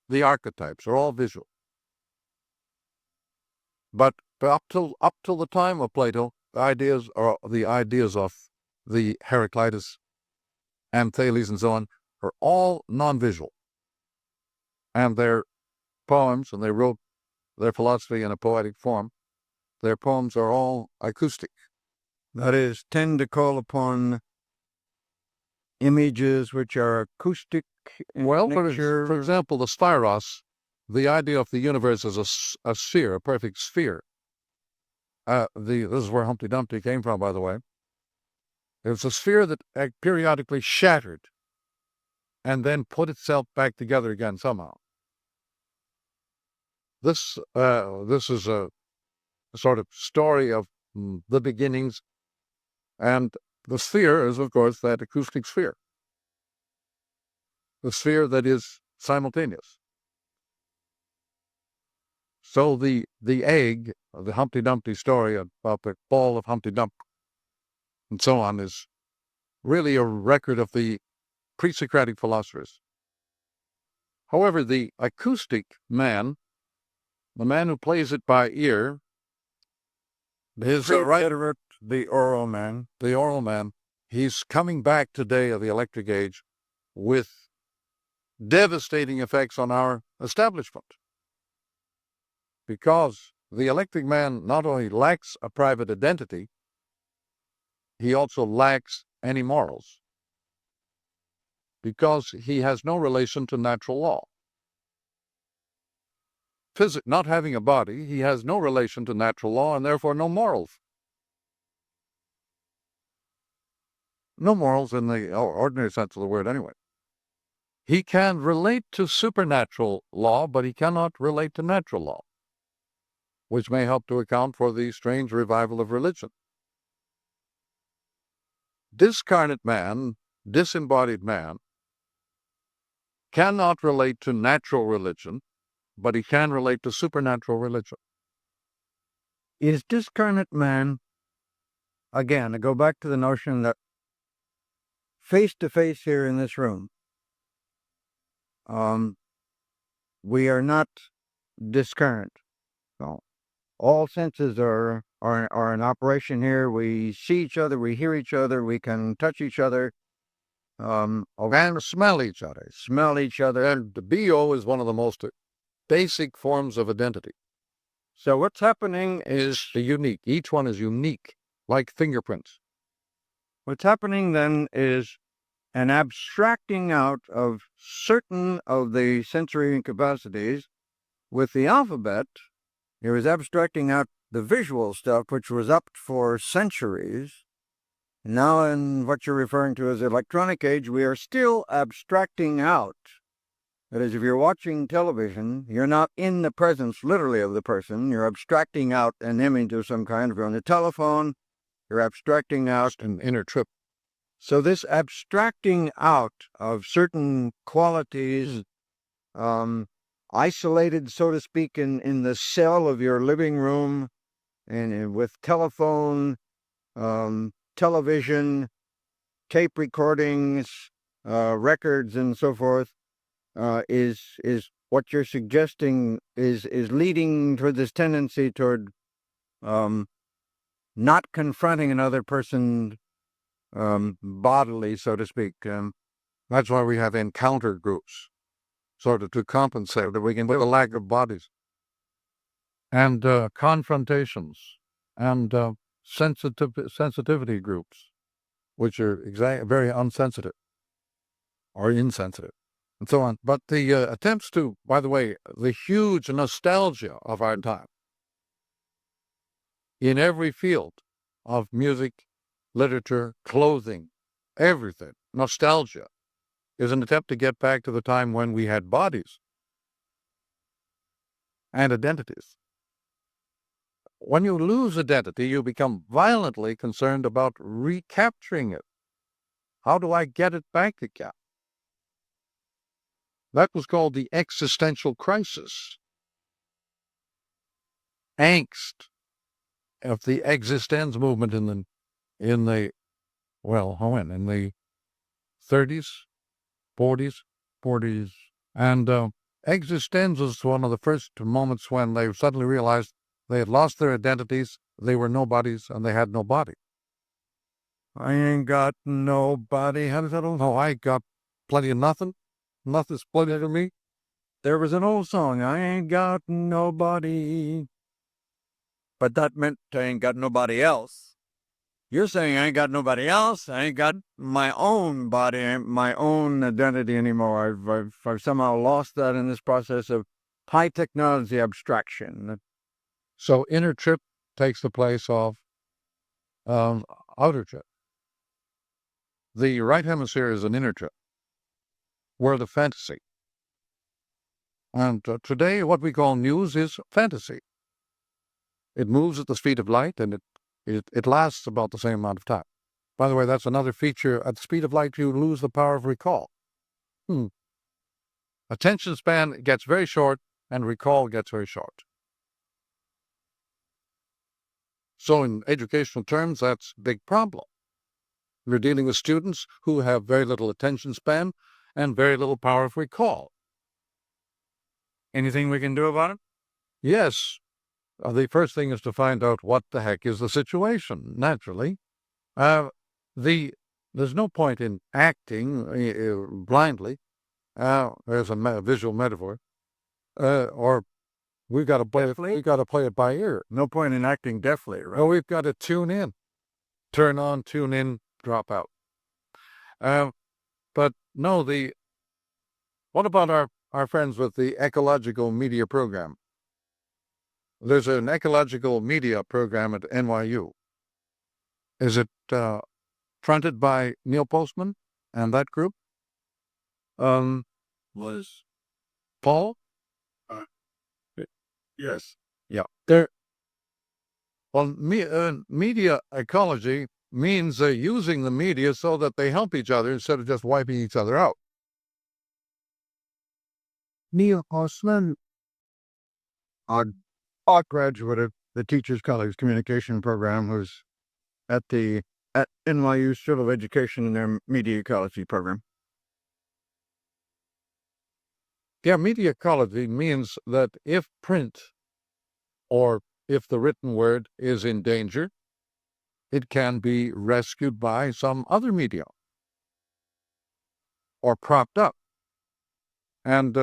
The archetypes are all visual. But up till the time of Plato, the ideas of the Heraclitus and Thales and so on are all non-visual. And their poems, and they wrote their philosophy in a poetic form, their poems are all acoustic. That is, tend to call upon images which are acoustic. Well, for example, the spiros, the idea of the universe as a sphere, a perfect sphere. This is where Humpty Dumpty came from, by the way. It's a sphere that periodically shattered and then put itself back together again somehow. This is a sort of story of the beginnings, and the sphere is, of course, that acoustic sphere. The sphere that is simultaneous. So the egg, the Humpty Dumpty story about the ball of Humpty Dump and so on, is really a record of the pre-Socratic philosophers. However, the acoustic man, the man who plays it by ear, is the oral man. The oral man, he's coming back today of the electric age with devastating effects on our establishment. Because the electric man not only lacks a private identity, he also lacks any morals. Because he has no relation to natural law. Not having a body, he has no relation to natural law and therefore no morals. No morals in the ordinary sense of the word anyway. He can relate to supernatural law, but he cannot relate to natural law, which may help to account for the strange revival of religion. Discarnate man, disembodied man, cannot relate to natural religion, but he can relate to supernatural religion. Is discarnate man, again, I go back to the notion that face to face here in this room, we are not discarnate. No. All senses are in operation here. We see each other, we hear each other, we can touch each other, and smell each other. And the BO is one of the most basic forms of identity. So what's happening is the unique. Each one is unique, like fingerprints. What's happening then is an abstracting out of certain of the sensory incapacities. With the alphabet, it was abstracting out the visual stuff, which was up for centuries. Now in what you're referring to as the electronic age, we are still abstracting out. That is, if you're watching television, you're not in the presence, literally, of the person. You're abstracting out an image of some kind. If you're on the telephone, you're abstracting out an inner trip. So this abstracting out of certain qualities, isolated, so to speak, in the cell of your living room, and with telephone, television, tape recordings, records, and so forth, is what you're suggesting is leading toward this tendency toward not confronting another person bodily, so to speak. That's why we have encounter groups, sort of to compensate that we can with a lack of bodies. And confrontations and sensitivity groups, which are very unsensitive or insensitive, and so on. But the attempts to, by the way, the huge nostalgia of our time in every field of music, literature, clothing, everything, nostalgia, is an attempt to get back to the time when we had bodies and identities. When you lose identity, you become violently concerned about recapturing it. How do I get it back again? That was called the existential crisis. Angst of the existence movement in the 30s, 40s, and existence was one of the first moments when they suddenly realized they had lost their identities, they were nobodies, and they had no body. I ain't got nobody. How does that all? No, I got plenty of nothing. Nothing's plenty to me. There was an old song, I ain't got nobody. But that meant I ain't got nobody else. You're saying I ain't got nobody else. I ain't got my own body, my own identity anymore. I've somehow lost that in this process of high technology abstraction. So inner trip takes the place of outer trip. The right hemisphere is an inner trip, world of fantasy. And today what we call news is fantasy. It moves at the speed of light, and it lasts about the same amount of time. By the way, that's another feature. At the speed of light, you lose the power of recall. Attention span gets very short, and recall gets very short. So in educational terms, that's a big problem. We're dealing with students who have very little attention span and very little power of recall. Anything we can do about it? Yes. The first thing is to find out what the heck is the situation, naturally. There's no point in acting blindly. There's a visual metaphor. Or we got to play it. We got to play it by ear. No point in acting deafly, right? Well, we've got to tune in, turn on, tune in, drop out. But no, what about our friends with the ecological media program? There's an ecological media program at NYU. Is it fronted by Neil Postman and that group? Was Paul? yes. Yeah. Well, media ecology means they're using the media so that they help each other instead of just wiping each other out. Neil Postman, a graduate of the Teachers College Communication Program, who's at NYU School of Education in their media ecology program. Yeah, media ecology means that if print or if the written word is in danger, it can be rescued by some other media or propped up. And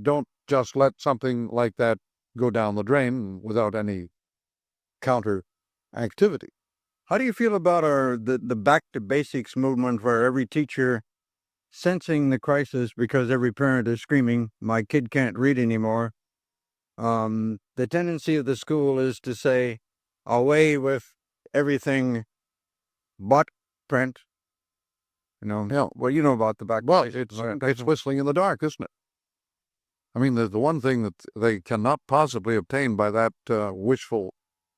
don't just let something like that go down the drain without any counter activity. How do you feel about the back to basics movement, where every teacher, sensing the crisis because every parent is screaming, "My kid can't read anymore," the tendency of the school is to say, "Away with everything but print"? Yeah. Well, you know about the back. Well, it's whistling in the dark, isn't it? I mean, the one thing that they cannot possibly obtain by that wishful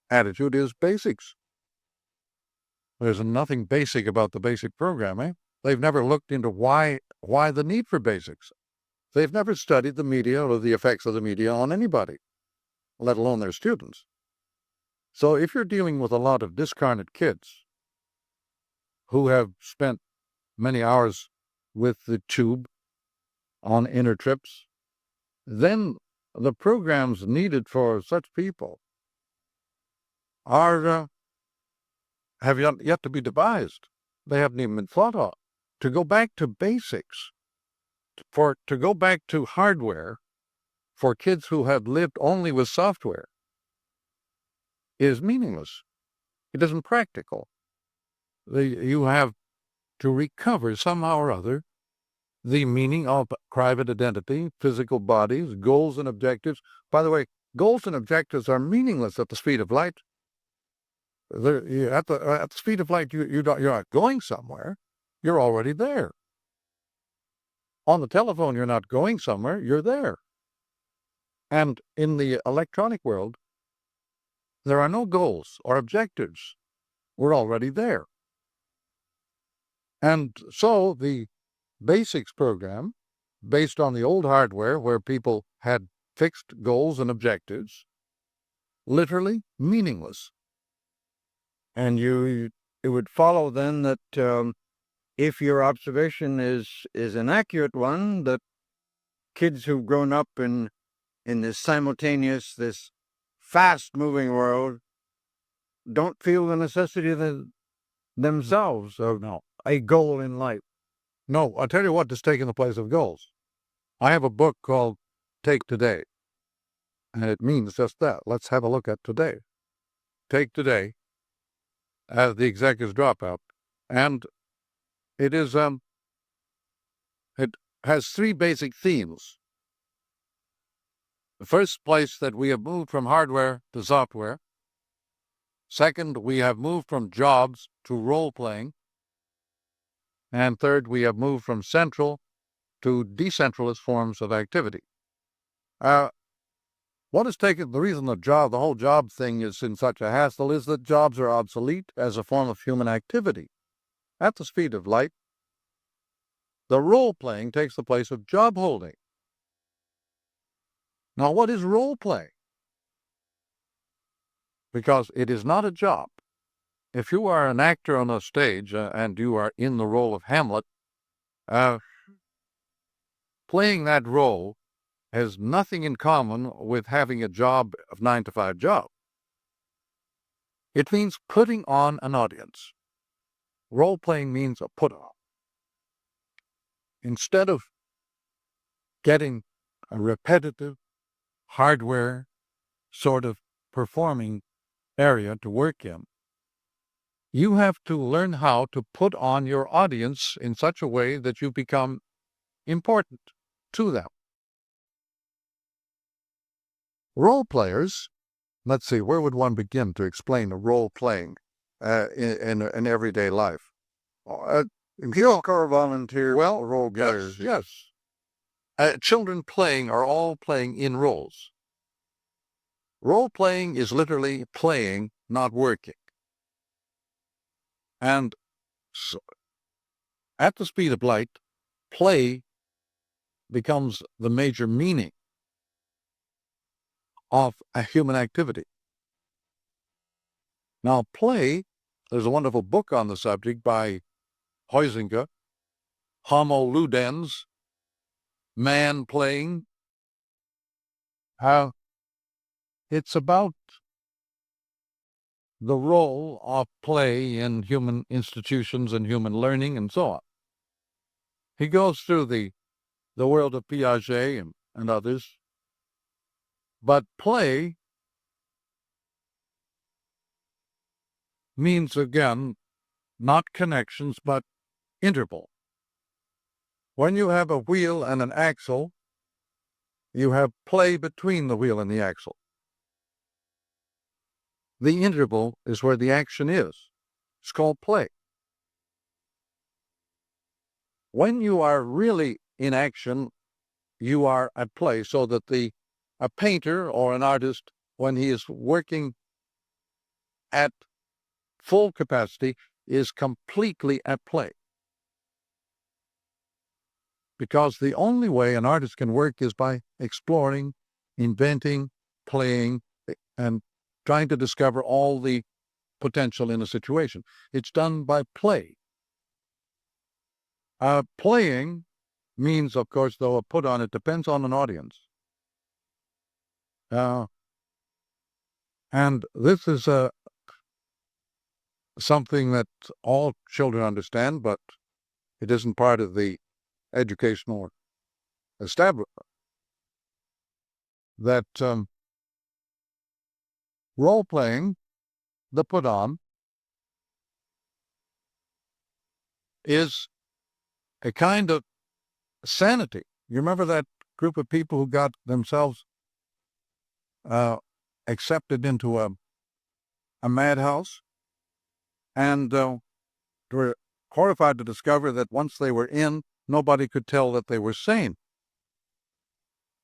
attitude is basics. There's nothing basic about the basic program, eh? They've never looked into why the need for basics. They've never studied the media or the effects of the media on anybody, let alone their students. So if you're dealing with a lot of discarnate kids who have spent many hours with the tube on inner trips, then the programs needed for such people are have yet to be devised. They haven't even been thought of. To go back to basics, to go back to hardware for kids who have lived only with software is meaningless. It isn't practical. You have to recover somehow or other the meaning of private identity, physical bodies, goals and objectives. By the way, goals and objectives are meaningless at the speed of light. At the speed of light, you're not going somewhere. You're already there. On the telephone, you're not going somewhere. You're there. And in the electronic world, there are no goals or objectives. We're already there. And so the basics program, based on the old hardware where people had fixed goals and objectives, literally meaningless. And it would follow then that if your observation is an accurate one, that kids who've grown up in this simultaneous, this fast-moving world don't feel the necessity themselves of a goal in life. No, I'll tell you what is taking the place of goals. I have a book called Take Today, and it means just that. Let's have a look at today. Take Today as the executive's dropout, and it is it has three basic themes. The first place that we have moved from hardware to software. Second, we have moved from jobs to role-playing. And third, we have moved from central to decentralized forms of activity. What has taken the reason the whole job thing is in such a hassle is that jobs are obsolete as a form of human activity. At the speed of light, the role-playing takes the place of job holding. Now, what is role-playing? Because it is not a job. If you are an actor on a stage and you are in the role of Hamlet, playing that role has nothing in common with having a job of 9-to-5 job. It means putting on an audience. Role-playing means a put-on. Instead of getting a repetitive hardware sort of performing area to work in. You have to learn how to put on your audience in such a way that you become important to them. Role players, let's see, where would one begin to explain role playing in everyday life? Core volunteer Well, role players. yes. Children playing are all playing in roles. Role playing is literally playing, not working. And so, at the speed of light, play becomes the major meaning of a human activity. Now, play, there's a wonderful book on the subject by Huizinga, Homo Ludens, Man Playing. How it's about the role of play in human institutions and human learning and so on. He goes through the world of Piaget and others. But play means, again, not connections, but interval. When you have a wheel and an axle, you have play between the wheel and the axle. The interval is where the action is. It's called play. When you are really in action, you are at play, so that a painter or an artist, when he is working at full capacity, is completely at play. Because the only way an artist can work is by exploring, inventing, playing, and trying to discover all the potential in a situation. It's done by play. Playing means, of course, though, a put on, it depends on an audience. And this is something that all children understand, but it isn't part of the educational establishment. That role-playing, the put-on, is a kind of sanity. You remember that group of people who got themselves accepted into a madhouse, and were horrified to discover that once they were in, nobody could tell that they were sane,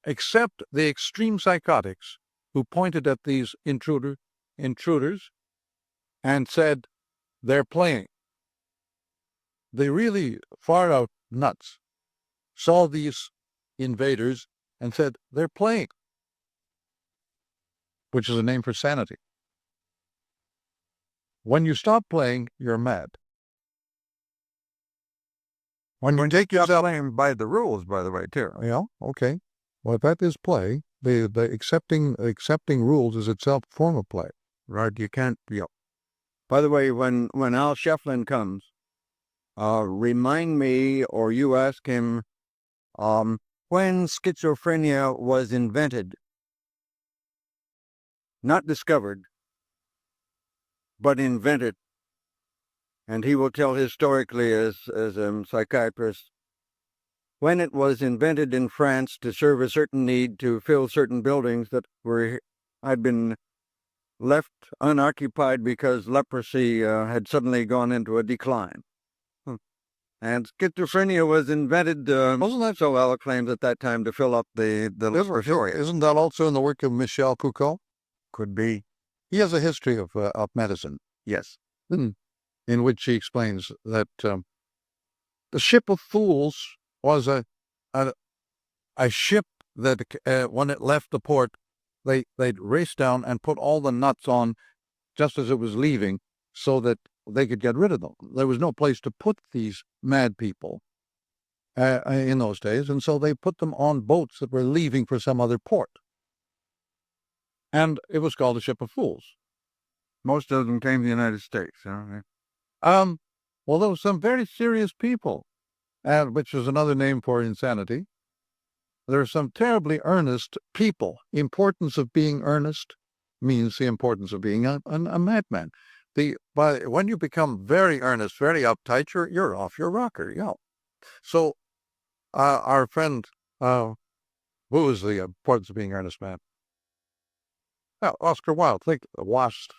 except the extreme psychotics who pointed at these intruders and said, they're playing. The really far out nuts saw these invaders and said, they're playing, which is a name for sanity. When you stop playing, you're mad. When you take yourself playing by the rules, by the way, too. Yeah, okay. Well, if that is play, the accepting rules is itself a form of play. Right, you can't, By the way, when Al Shefflin comes, remind me, or you ask him, when schizophrenia was invented, not discovered, but invented. And he will tell historically, as a psychiatrist, when it was invented in France to serve a certain need to fill certain buildings that had been left unoccupied because leprosy had suddenly gone into a decline. And schizophrenia was invented, wasn't that so? Al claims at that time to fill up the laboratory. Isn't that also in the work of Michel Foucault? Could be. He has a history of medicine. Yes. In which he explains that the ship of fools was a ship that when it left the port, they'd race down and put all the nuts on just as it was leaving so that they could get rid of them. There was no place to put these mad people in those days, and so they put them on boats that were leaving for some other port. And it was called the Ship of Fools. Most of them came to the United States. Well, there were some very serious people, which is another name for insanity. There are some terribly earnest people. Importance of being earnest means the importance of being a madman. When you become very earnest, very uptight, you're off your rocker. Yeah. So our friend, who is the importance of being earnest man? Oh, Oscar Wilde. Think washed.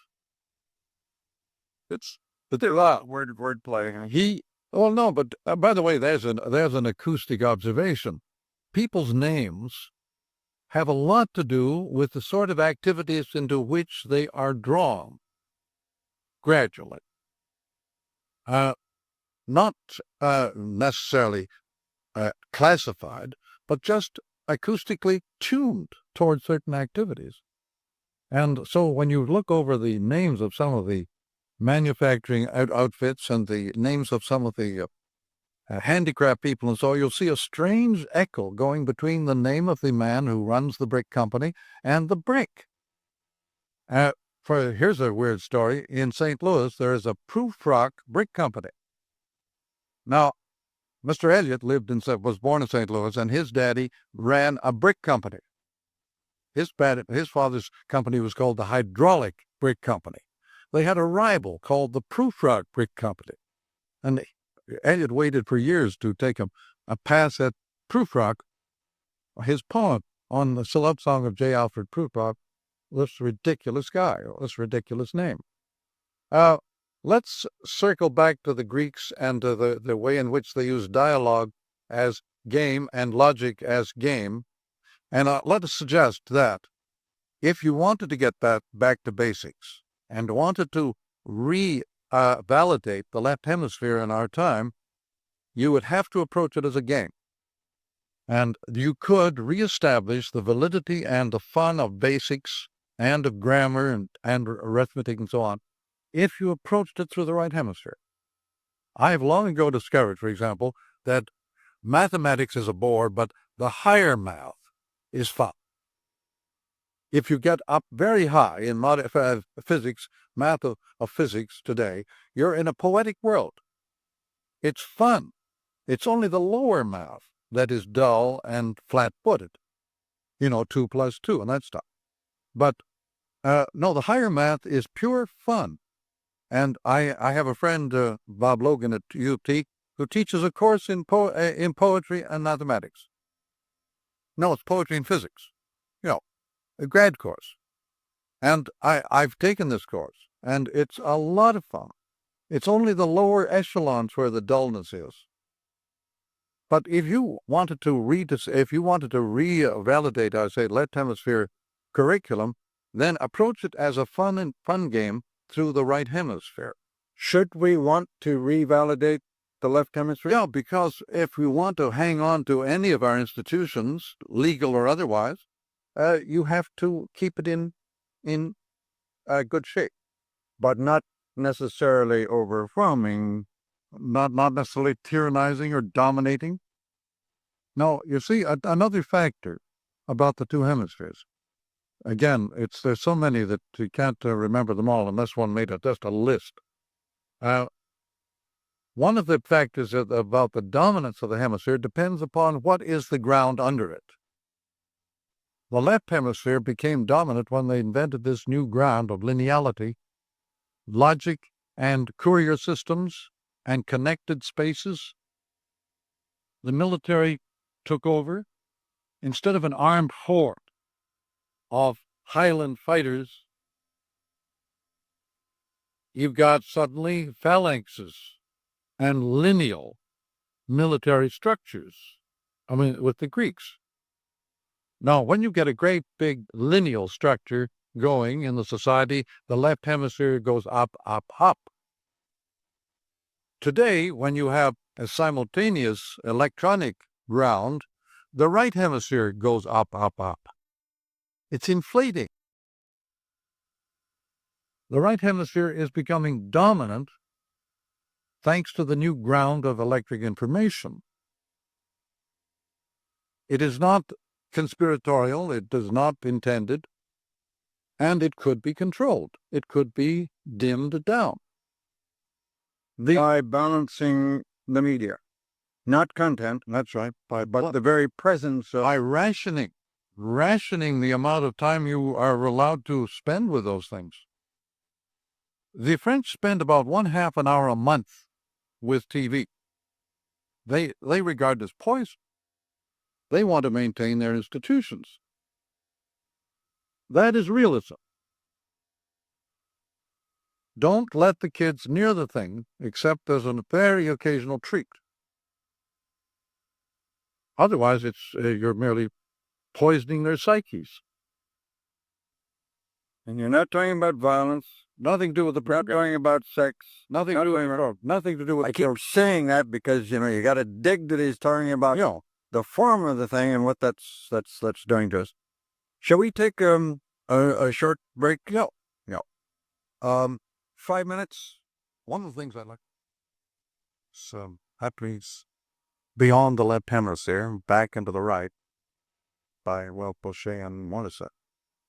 It's a lot wordplay. Well, no, but by the way, there's an acoustic observation. People's names have a lot to do with the sort of activities into which they are drawn gradually. Not necessarily classified, but just acoustically tuned towards certain activities. And so when you look over the names of some of the manufacturing outfits and the names of some of the handicraft people and so, you'll see a strange echo going between the name of the man who runs the brick company and the brick. Here's a weird story. In St. Louis, there is a Proof Rock brick company. Now, Mr. Elliott was born in St. Louis, and his daddy ran a brick company. His father's company was called the Hydraulic Brick Company. They had a rival called the Proof Rock Brick Company. And Elliott waited for years to take a pass at Proof Rock. His poem on the love song of J. Alfred Proof Rock, this ridiculous guy, this ridiculous name. Let's circle back to the Greeks and to the way in which they use dialogue as game and logic as game. And let us suggest that if you wanted to get that back to basics and wanted to validate the left hemisphere in our time, you would have to approach it as a game. And you could reestablish the validity and the fun of basics and of grammar and arithmetic and so on if you approached it through the right hemisphere. I have long ago discovered, for example, that mathematics is a bore, but the higher math is fun. If you get up very high in physics, math of physics today, you're in a poetic world. It's fun. It's only the lower math that is dull and flat-footed. 2 plus 2 and that stuff. But no, the higher math is pure fun. And I have a friend, Bob Logan at UT, who teaches a course in poetry and mathematics. No, it's poetry and physics. A grad course. And I've taken this course, and it's a lot of fun. It's only the lower echelons where the dullness is. But if you wanted to revalidate our, say, left hemisphere curriculum, then approach it as a fun game through the right hemisphere. Should we want to revalidate the left hemisphere? Yeah, because if we want to hang on to any of our institutions, legal or otherwise, you have to keep it in good shape. But not necessarily overwhelming, not necessarily tyrannizing or dominating. No, you see, another factor about the two hemispheres. Again, there's so many that you can't remember them all unless one made just a list. One of the factors about the dominance of the hemisphere depends upon what is the ground under it. The left hemisphere became dominant when they invented this new ground of lineality, logic, and Courier systems, and connected spaces. The military took over. Instead of an armed horde of Highland fighters, you've got suddenly phalanxes and lineal military structures. With the Greeks. Now, when you get a great big lineal structure going in the society, the left hemisphere goes up, up, up. Today, when you have a simultaneous electronic ground, the right hemisphere goes up, up, up. It's inflating. The right hemisphere is becoming dominant thanks to the new ground of electric information. It is not conspiratorial, it is not intended, and it could be controlled. It could be dimmed down. By balancing the media. Not content, That's right. but the very presence of... By rationing the amount of time you are allowed to spend with those things. The French spend about 1/2 an hour a month with TV. They regard as poison. They want to maintain their institutions. That is realism. Don't let the kids near the thing except as a very occasional treat. Otherwise, you're merely poisoning their psyches. And you're not talking about violence. Nothing to do with the Not talking about sex. Nothing to do with drugs. Nothing to do with. I keep saying that because you got to dig that he's talking about the form of the thing and what that's doing to us. Shall we take a short break? No. 5 minutes. One of the things I like is happenings beyond the left hemisphere, back into the right, by Poche and Morissette.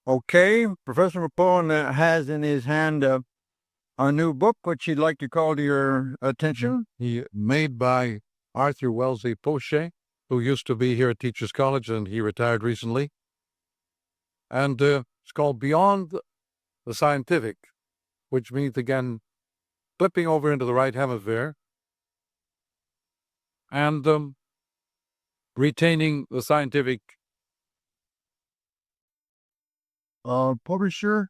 Okay, Professor McLuhan has in his hand a new book which he'd like to call to your attention. He made by Arthur Wellesley Poche, who used to be here at Teachers College, and he retired recently. And it's called Beyond the Scientific, which means, again, flipping over into the right hemisphere and retaining the scientific. Publisher?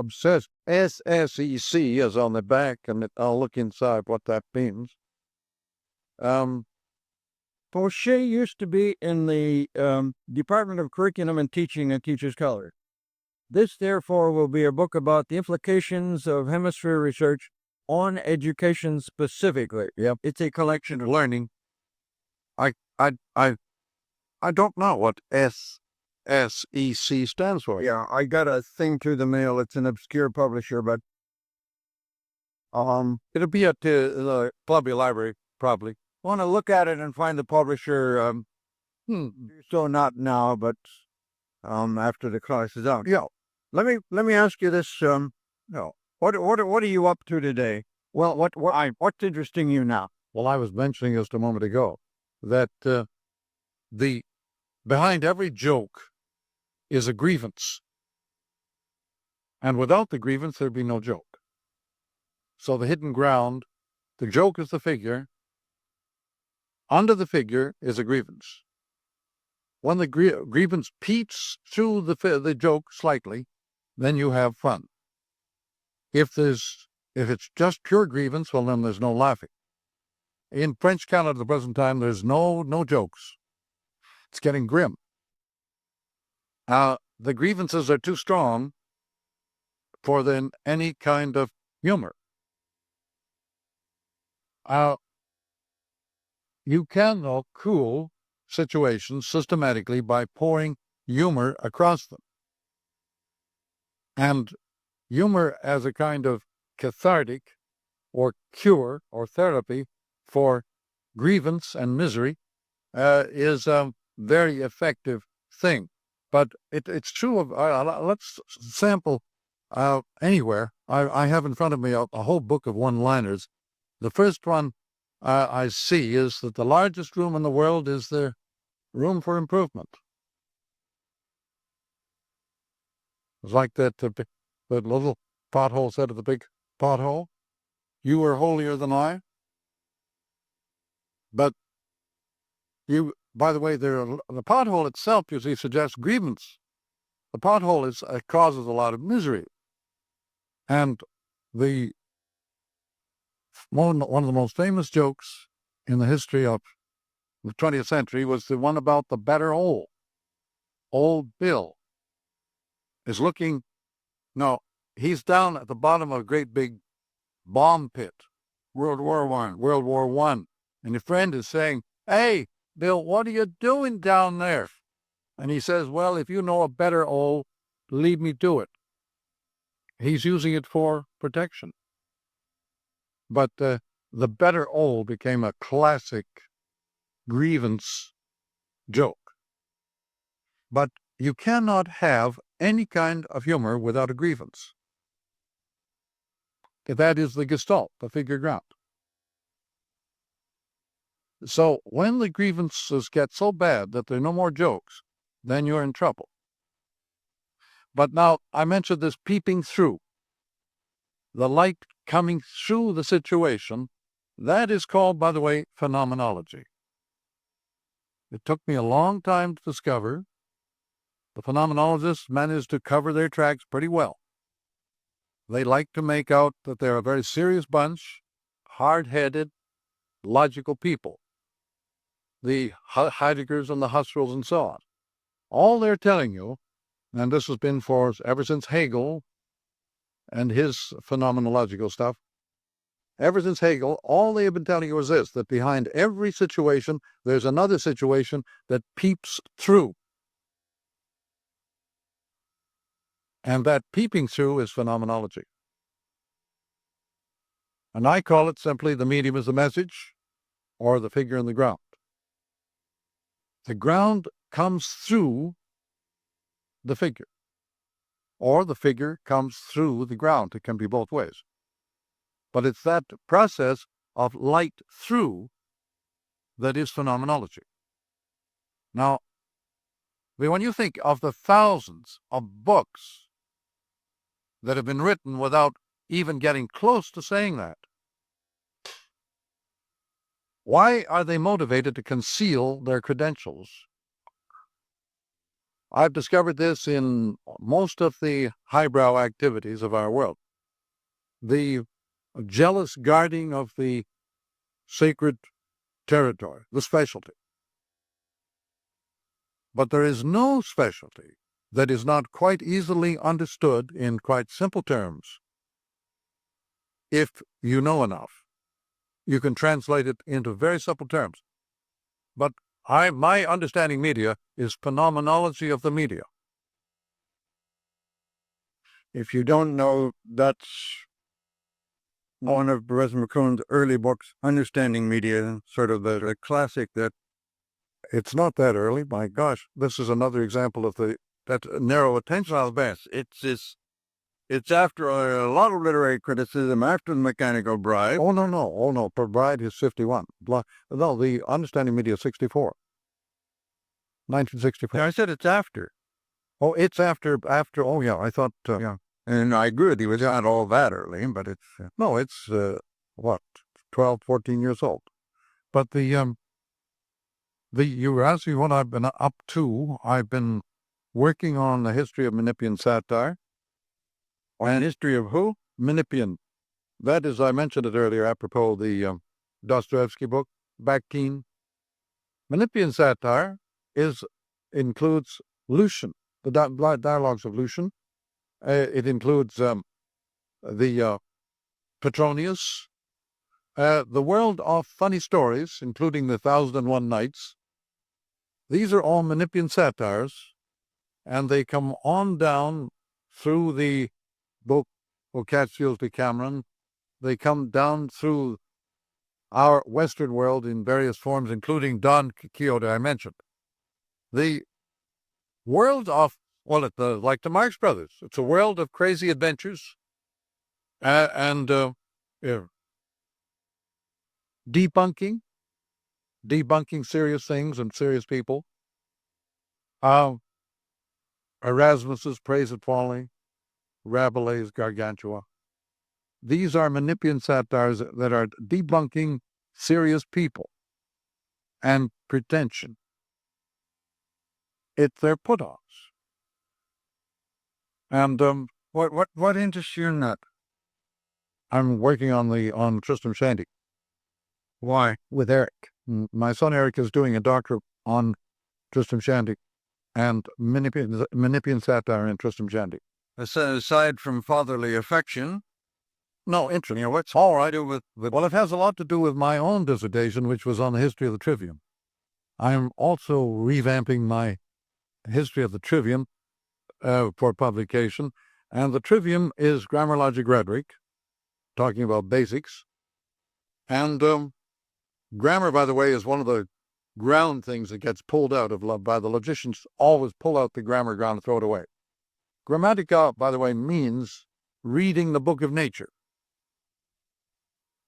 Says SSEC is on the back, and I'll look inside what that means. Poche used to be in the Department of Curriculum and Teaching at Teachers College. This, therefore, will be a book about the implications of hemisphere research on education specifically. Yep. It's a collection of learning. I don't know what SSEC stands for. Yeah, I got a thing through the mail. It's an obscure publisher, but it'll be at the Columbia Library, probably. Want to look at it and find the publisher. So not now, but after the class is out. Yeah. Let me ask you this. What are you up to today? Well, what's interesting you now? Well, I was mentioning just a moment ago that behind every joke is a grievance, and without the grievance, there'd be no joke. So the hidden ground, the joke is the figure. Under the figure is a grievance. When the grievance peeps through the joke slightly, then you have fun. If it's just pure grievance, well, then there's no laughing. In French Canada at the present time, there's no jokes. It's getting grim. The grievances are too strong for then any kind of humor. You can, though, cool situations systematically by pouring humor across them. And humor as a kind of cathartic or cure or therapy for grievance and misery is a very effective thing. But it's true of, let's sample anywhere. I have in front of me a whole book of one-liners. The first one I see is that the largest room in the world is the room for improvement. It's like that little pothole said to the big pothole, "You are holier than I." But by the way, the pothole itself, you see, suggests grievance. The pothole causes a lot of misery. And one of the most famous jokes in the history of the 20th century was the one about the better old. Old Bill is looking, he's down at the bottom of a great big bomb pit, World War I. And his friend is saying, "Hey, Bill, what are you doing down there?" And he says, "Well, if you know a better old, lead me to it." He's using it for protection. But the better old became a classic grievance joke. But you cannot have any kind of humor without a grievance. That is the gestalt, the figure ground. So when the grievances get so bad that there are no more jokes, then you're in trouble. But now, I mentioned this peeping through. The light coming through the situation, that is called, by the way, phenomenology. It took me a long time to discover. The phenomenologists managed to cover their tracks pretty well. They like to make out that they're a very serious bunch, hard-headed, logical people. The Heideggers and the Husserls and so on. All they're telling you, and this has been ever since Hegel and his phenomenological stuff, ever since Hegel, all they have been telling you is this, that behind every situation, there's another situation that peeps through. And that peeping through is phenomenology. And I call it simply the medium is the message, or the figure in the ground. The ground comes through the figure, or the figure comes through the ground. It can be both ways. But it's that process of light through that is phenomenology. Now, when you think of the thousands of books that have been written without even getting close to saying that, why are they motivated to conceal their credentials? I've discovered this in most of the highbrow activities of our world. The jealous guarding of the sacred territory, the specialty. But there is no specialty that is not quite easily understood in quite simple terms. If you know enough, you can translate it into very simple terms. But my understanding media is phenomenology of the media. If you don't know, that's one of Professor McLuhan's early books, Understanding Media, sort of the classic that... It's not that early. My gosh, this is another example of that narrow attention. It's after a lot of literary criticism, after The Mechanical Bride. Oh, no. Bride is 51. No, the Understanding Media is 64. 1964. I said it's after. Oh, it's after, oh yeah, I thought, yeah. And I agree with you, it's not all that early, but it's... No, it's, 12, 14 years old. But you were asking what I've been up to. I've been working on the history of Menippean satire. And history of who? Menippean. That is, I mentioned it earlier, apropos the Dostoevsky book, Bakhtin. Menippean satire includes Lucian, the dialogues of Lucian. It includes the Petronius, the world of funny stories, including the 1001 Nights. These are all Menippean satires, and they come on down through the book of Catchfield to Cameron. They come down through our Western world in various forms, including Don Quixote I mentioned. The world of, like the Marx Brothers, it's a world of crazy adventures and debunking serious things and serious people. Erasmus's Praise and Folly, Rabelais' Gargantua. These are Menippean satires that are debunking serious people and pretension. It's their put-offs. And what interests you in that? I'm working on Tristram Shandy. Why? With Eric. My son Eric is doing a doctorate on Tristram Shandy and Menippean satire in Tristram Shandy. Aside from fatherly affection? No, interesting. What's all right with... Well, it has a lot to do with my own dissertation, which was on the history of the trivium. I'm also revamping my history of the trivium for publication. And the trivium is grammar, logic, rhetoric, talking about basics. And grammar, by the way, is one of the ground things that gets pulled out of by the logicians. Always pull out the grammar ground and throw it away. Grammatica, by the way, means reading the book of nature.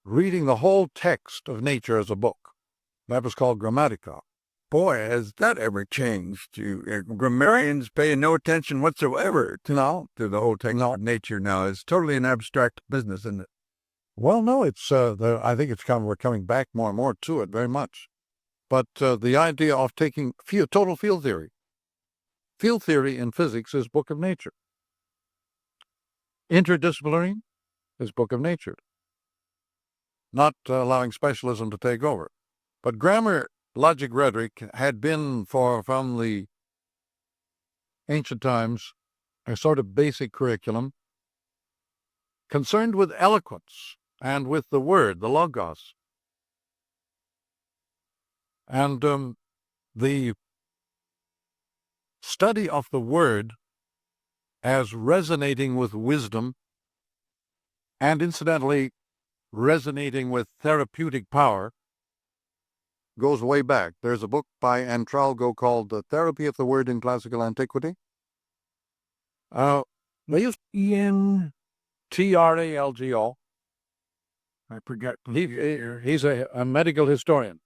Reading the whole text of nature as a book. That was called Grammatica. Boy, has that ever changed. Grammarians pay no attention whatsoever to the whole text of nature now. It's totally an abstract business, isn't it? Well, no, it's I think we're coming back more and more to it very much. But the idea of taking total field theory in physics is book of nature. Interdisciplinary is book of nature. Not allowing specialism to take over. But grammar, logic, rhetoric had been from the ancient times a sort of basic curriculum concerned with eloquence and with the word, the logos. And the study of the word as resonating with wisdom and incidentally resonating with therapeutic power goes way back. There's a book by Antralgo called The Therapy of the Word in Classical Antiquity. They use Entralgo. I forget. He's a medical historian.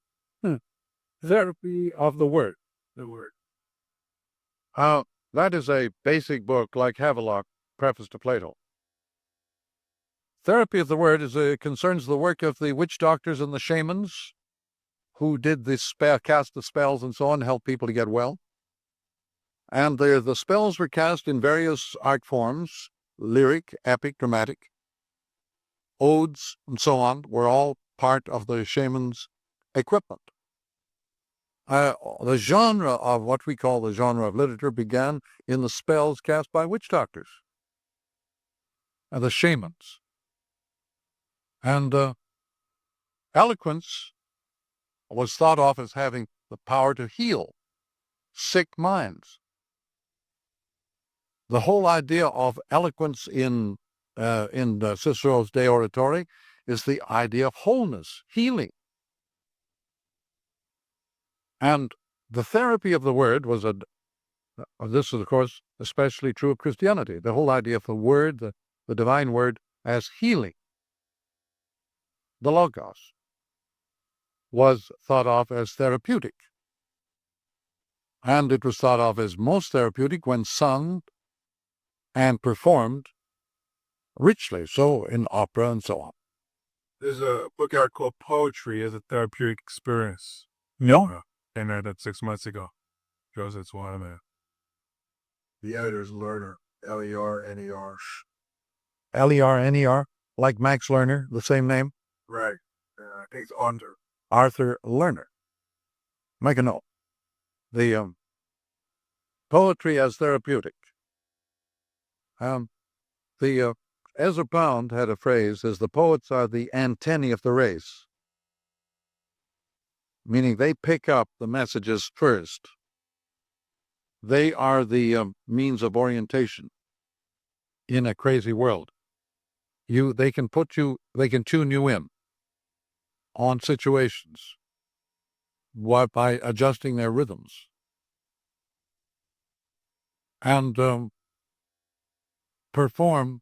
Therapy of the Word. The Word. That is a basic book like Havelock, Preface to Plato. Therapy of the Word concerns the work of the witch doctors and the shamans who did cast the spells and so on, help people to get well. And the spells were cast in various art forms, lyric, epic, dramatic. Odes and so on were all part of the shaman's equipment. The genre of what we call the genre of literature began in the spells cast by witch doctors and the shamans. And eloquence was thought of as having the power to heal sick minds. The whole idea of eloquence in Cicero's De Oratore is the idea of wholeness, healing. And the therapy of the word was this is, of course, especially true of Christianity, the whole idea of the word, the divine word, as healing. The Logos was thought of as therapeutic. And it was thought of as most therapeutic when sung and performed richly, so in opera and so on. There's a book out called Poetry as a Therapeutic Experience. No. Came out 6 months ago. Joseph's one of them. The editor's Lerner, L-E-R-N-E-R. L-E-R-N-E-R, like Max Lerner, the same name? Right. I think it's Arthur. Arthur Lerner. Make a note. The poetry as therapeutic. Ezra Pound had a phrase, as the poets are the antennae of the race, meaning they pick up the messages first. They are the means of orientation in a crazy world. They can tune you in on situations by adjusting their rhythms. And perform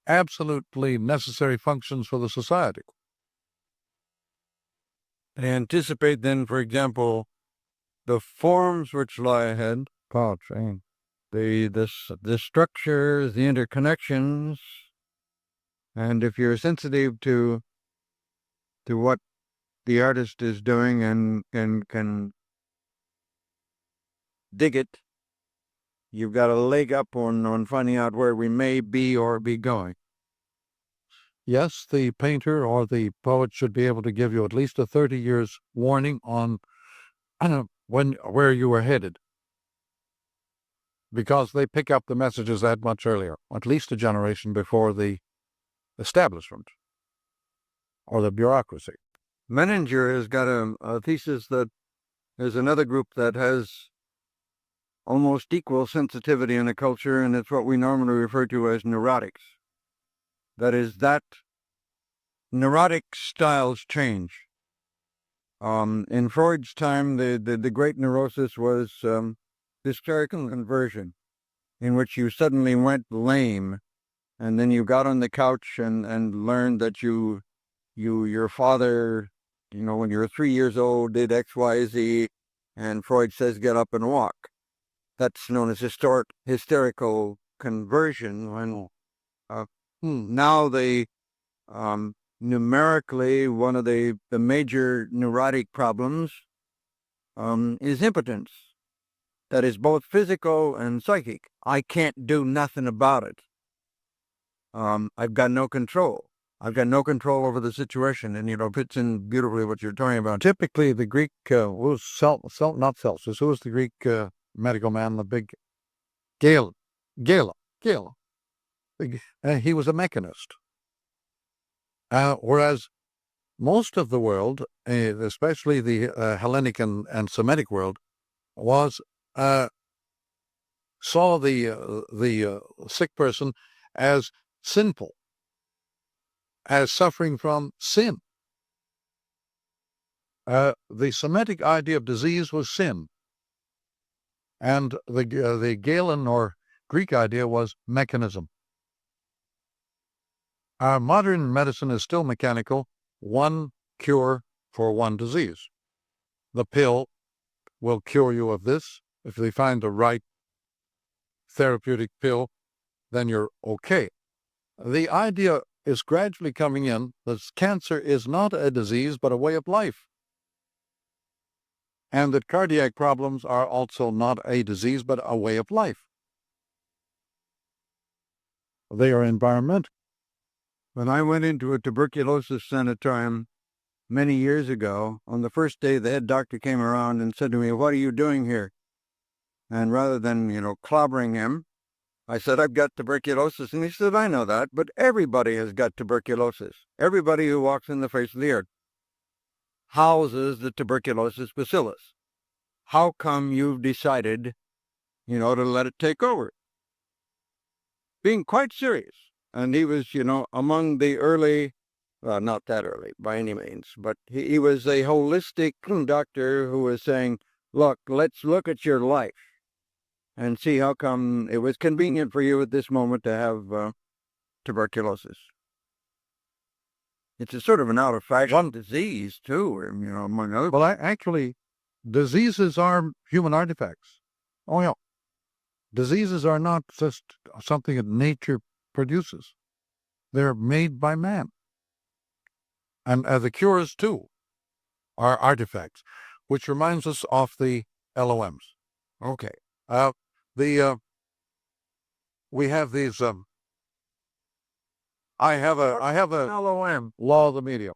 absolutely necessary functions for the society. They anticipate then, for example, the forms which lie ahead, the structures, the interconnections, and if you're sensitive to what the artist is doing and can dig it, you've got a leg up on finding out where we may be or be going. Yes, the painter or the poet should be able to give you at least a 30 years warning on where you are headed, because they pick up the messages that much earlier, at least a generation before the establishment or the bureaucracy. Menninger has got a thesis that there's another group that has almost equal sensitivity in a culture, and it's what we normally refer to as neurotics. That is, that neurotic styles change. In Freud's time, the great neurosis was hysterical inversion, in which you suddenly went lame, and then you got on the couch and learned that your father when you're 3 years old, did X, Y, Z, and Freud says get up and walk. That's known as hysterical conversion. When now numerically, one of the major neurotic problems is impotence. That is both physical and psychic. I can't do nothing about it. I've got no control. I've got no control over the situation, and fits in beautifully what you're talking about. Typically, the Greek was not Celsus. Who was the Greek medical man? The big Galen. He was a mechanist. Whereas most of the world, especially the Hellenic and Semitic world, saw the sick person as sinful, as suffering from sin. The Semitic idea of disease was sin, and the Galen or Greek idea was mechanism. Our modern medicine is still mechanical, one cure for one disease. The pill will cure you of this. If they find the right therapeutic pill, then you're okay. The idea is gradually coming in that cancer is not a disease but a way of life, and that cardiac problems are also not a disease but a way of life. They are environmental. When I went into a tuberculosis sanatorium many years ago, on the first day, the head doctor came around and said to me, "What are you doing here?" And rather than, clobbering him, I said, "I've got tuberculosis." And he said, "I know that, but everybody has got tuberculosis. Everybody who walks in the face of the earth houses the tuberculosis bacillus. How come you've decided, to let it take over?" Being quite serious. And he was, among the early, well, not that early by any means, but he was a holistic doctor who was saying, "Look, let's look at your life and see how come it was convenient for you at this moment to have tuberculosis." It's a sort of an out-of-fashion disease, too, among other. Well, actually, diseases are human artifacts. Oh, yeah. Diseases are not just something that nature produces. They're made by man. And the cures, too, are artifacts, which reminds us of the LOMs. Okay. We have these. I have a LOM. law of the medium.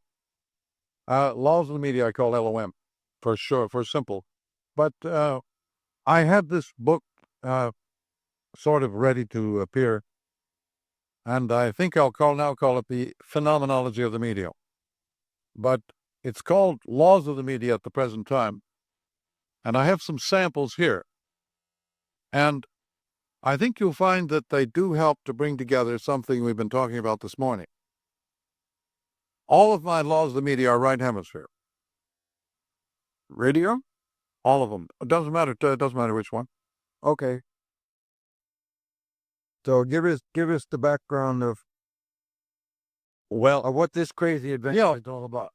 Laws of the media I call LOM, for sure, for simple. But I have this book sort of ready to appear, and I think I'll call it the Phenomenology of the Media. But it's called Laws of the Media at the present time. And I have some samples here. And I think you'll find that they do help to bring together something we've been talking about this morning. All of my laws of the media are right hemisphere. Radio? All of them. It doesn't matter which one. Okay. So give us the background of what this crazy adventure is all about.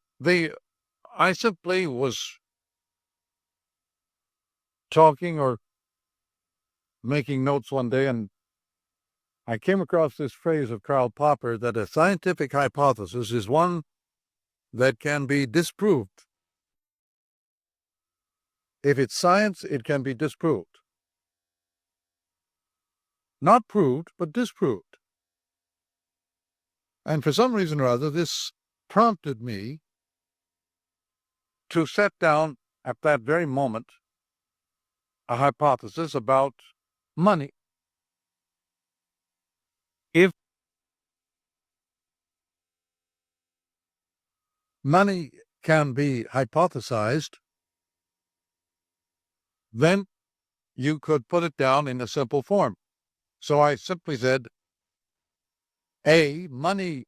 I simply was talking or making notes one day, and I came across this phrase of Karl Popper that a scientific hypothesis is one that can be disproved. If it's science, it can be disproved. Not proved, but disproved. And for some reason or other, this prompted me to set down at that very moment a hypothesis about money. If money can be hypothesized, then you could put it down in a simple form. So I simply said, A, money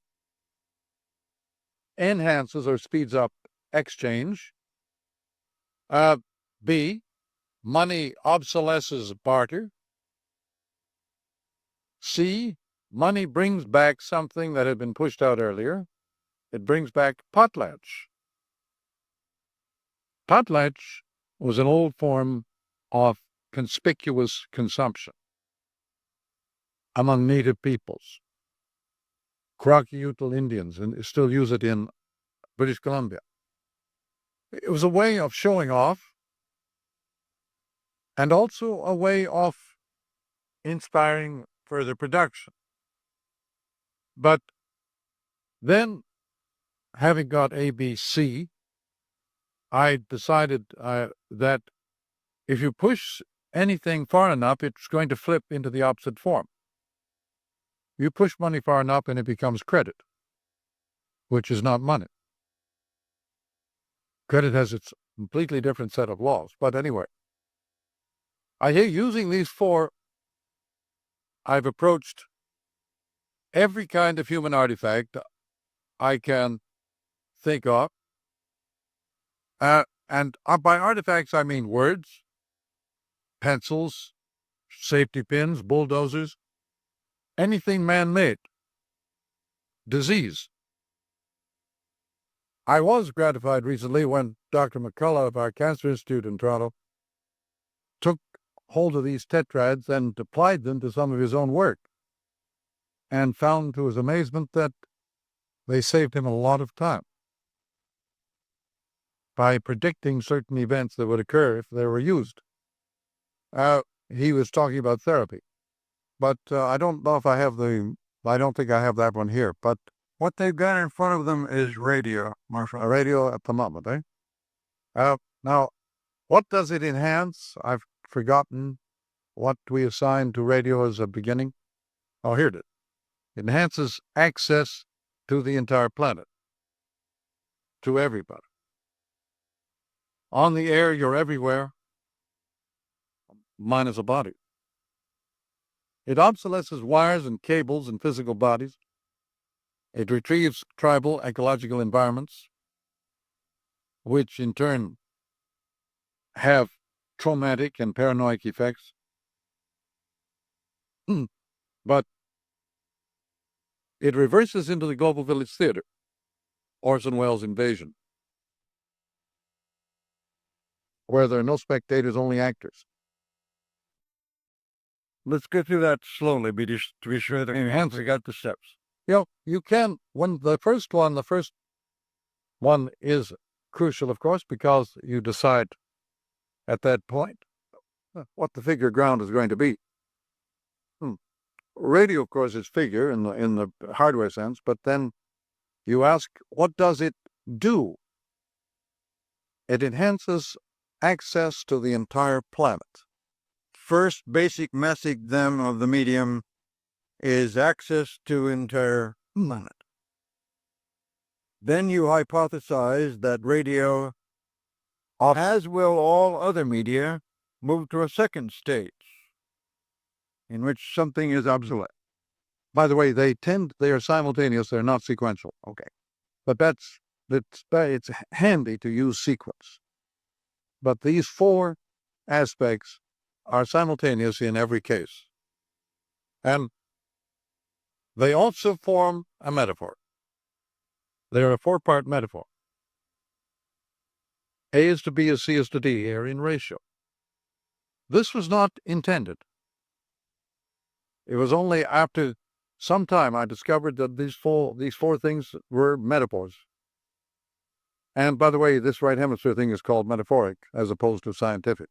enhances or speeds up exchange. B, money obsolesces barter. C, money brings back something that had been pushed out earlier. It brings back potlatch. potlatch was an old form of conspicuous consumption among native peoples. Crockeutal Indians and still use it in British Columbia. It was a way of showing off and also a way of inspiring further production. But then, having got ABC, I decided that if you push anything far enough, it's going to flip into the opposite form. You push money far enough and it becomes credit, which is not money. Credit has its completely different set of laws. But anyway, I hear using these four, I've approached every kind of human artifact I can think of. And by artifacts, I mean words, pencils, safety pins, bulldozers, anything man-made, disease. I was gratified recently when Dr. McCullough of our Cancer Institute in Toronto took hold of these tetrads and applied them to some of his own work, and found to his amazement that they saved him a lot of time by predicting certain events that would occur if they were used. He was talking about therapy, but I don't know if I have I don't think I have that one here, but What they've got in front of them is radio, Marshall. a radio at the moment, eh? Now, what does it enhance? I've forgotten what we assigned to radio as a beginning. Oh, here it is. It enhances access to the entire planet, to everybody. On the air, you're everywhere, minus a body. It obsolesces wires and cables in physical bodies. It retrieves tribal ecological environments, which in turn have traumatic and paranoid effects. But it reverses into the global village theater, Orson Welles' Invasion, where there are no spectators, only actors. Let's get through that slowly, to be sure that we got the steps. You can, when the first one is crucial, of course, because you decide at that point what the figure ground is going to be. Radio, of course, is figure in the hardware sense, but then you ask, what does it do? It enhances access to the entire planet. First basic message, then, of the medium is access to entire planet. Then you hypothesize that radio, as will all other media, move to a second stage, in which something is obsolete. By the way, they are simultaneous, they're not sequential. Okay. But it's handy to use sequence. But these four aspects are simultaneous in every case. And they also form a metaphor. They're a four-part metaphor. A is to B as C is to D here in ratio. This was not intended. It was only after some time I discovered that these four things were metaphors. And by the way, this right hemisphere thing is called metaphoric as opposed to scientific.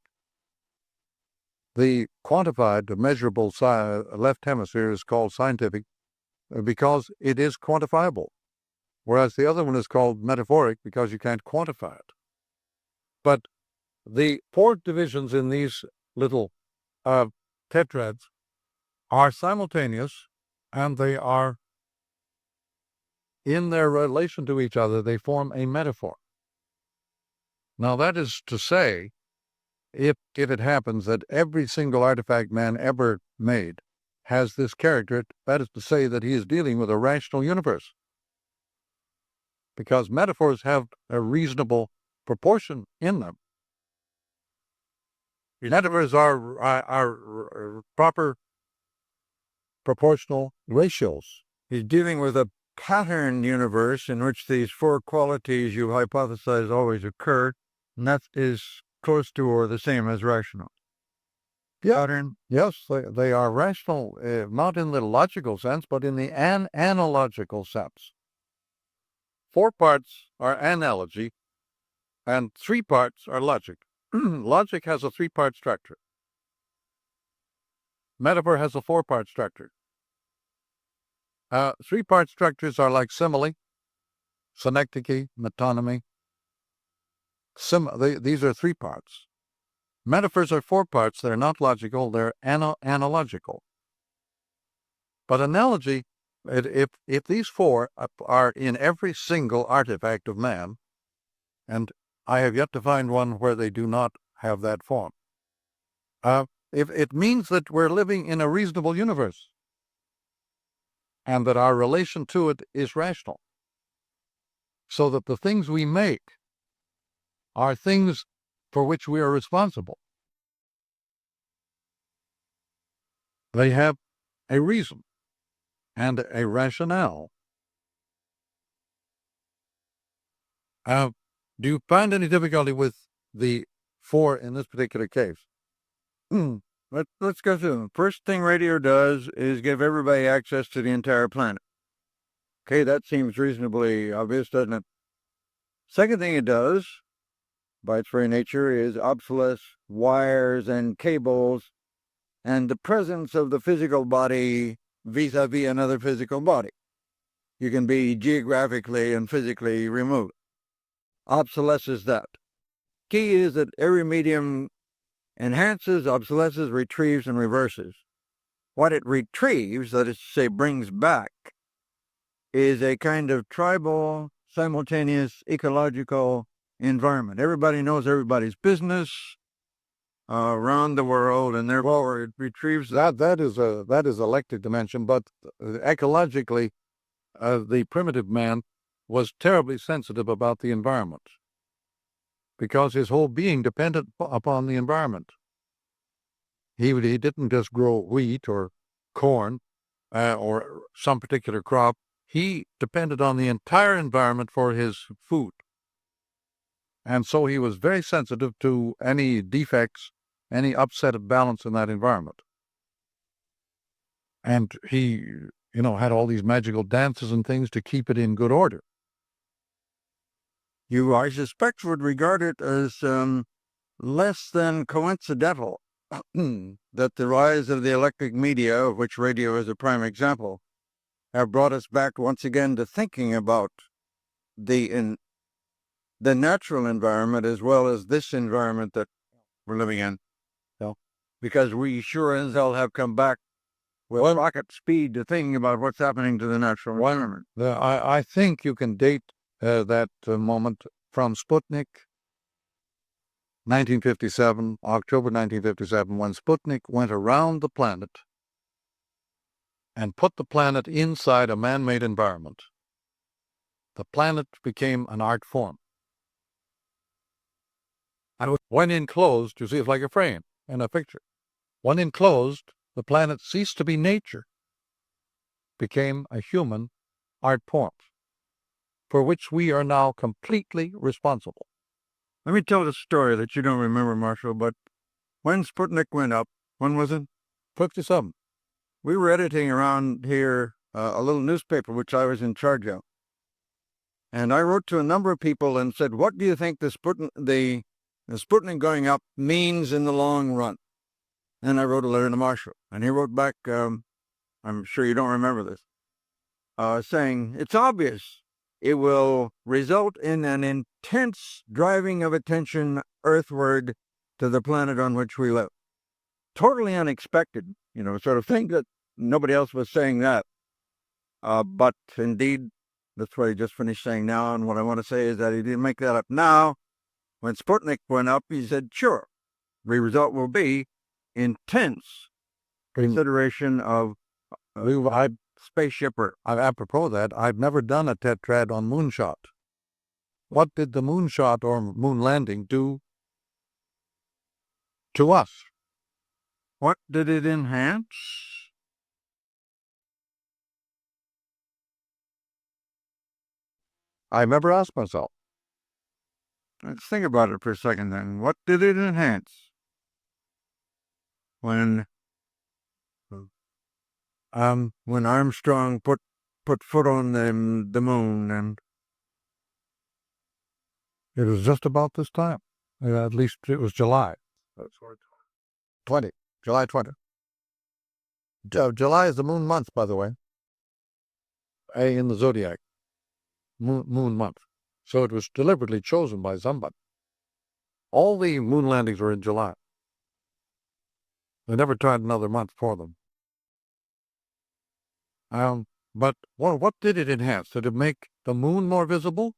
The quantified, measurable left hemisphere is called scientific because it is quantifiable, whereas the other one is called metaphoric because you can't quantify it. But the four divisions in these little tetrads are simultaneous, and they are, in their relation to each other, they form a metaphor. Now that is to say, if it happens that every single artifact man ever made has this character, that is to say that he is dealing with a rational universe. Because metaphors have a reasonable proportion in them. Metaphors are proper proportional ratios. He's dealing with a pattern universe in which these four qualities you hypothesize always occur, And that is close to or the same as rational. Yeah. Pattern. Yes, they are rational, not in the logical sense, but in the analogical sense. 4 parts are analogy, and 3 parts are logic. Logic has a 3-part structure. Metaphor has a 4-part structure. 3-part structures are like simile, synecdoche, metonymy. These are 3 parts. Metaphors are 4 parts. They're not logical. They're analogical. But analogy, if these 4 are in every single artifact of man, and I have yet to find one where they do not have that form, if it means that we're living in a reasonable universe, and that our relation to it is rational, so that the things we make are things for which we are responsible. They have a reason and a rationale. Do you find any difficulty with the 4 in this particular case? Let's go through them. First thing radio does is give everybody access to the entire planet. Okay, that seems reasonably obvious, doesn't it? Second thing it does, by its very nature, is obsolete wires and cables and the presence of the physical body vis-a-vis another physical body. You can be geographically and physically removed. Obsolesces that. Key is that every medium enhances, obsolesces, retrieves, and reverses. What it retrieves, that is to say brings back, is a kind of tribal, simultaneous, ecological environment. Everybody knows everybody's business around the world, and therefore it retrieves that. That is electric dimension, but ecologically, the primitive man was terribly sensitive about the environment, because his whole being depended upon the environment. He didn't just grow wheat or corn or some particular crop. He depended on the entire environment for his food. And so he was very sensitive to any defects, any upset of balance in that environment. And he, had all these magical dances and things to keep it in good order. You, I suspect, would regard it as less than coincidental that the rise of the electric media, of which radio is a prime example, have brought us back once again to thinking about the natural environment as well as this environment that we're living in. Because we sure as hell have come back with rocket speed to thinking about what's happening to the natural environment. I think you can date that moment from Sputnik, 1957, October 1957, when Sputnik went around the planet and put the planet inside a man-made environment. The planet became an art form. And when enclosed, you see, it's like a frame in a picture. When enclosed, the planet ceased to be nature, became a human art form, for which we are now completely responsible. Let me tell the story that you don't remember, Marshall, but when Sputnik went up, when was it? 57. We were editing around here a little newspaper which I was in charge of. And I wrote to a number of people and said, what do you think the Sputnik going up means in the long run? And I wrote a letter to Marshall. And he wrote back, I'm sure you don't remember this, saying, it's obvious. It will result in an intense driving of attention earthward to the planet on which we live. Totally unexpected, sort of thing that nobody else was saying that. But indeed, that's what he just finished saying now. And what I want to say is that he didn't make that up now. When Sputnik went up, he said, sure, the result will be intense consideration of spaceship Earth. Apropos of that, I've never done a tetrad on moonshot. What did the moonshot or moon landing do to us? What did it enhance? I never asked myself. Let's think about it for a second then. What did it enhance? When Armstrong put foot on the moon, and It was just about this time. At least it was July. That's hard. 20. July 20. July is the moon month, by the way. A in the zodiac. Moon month. So it was deliberately chosen by somebody. All the moon landings were in July. They never tried another month for them. But what did it enhance? Did it make the moon more visible?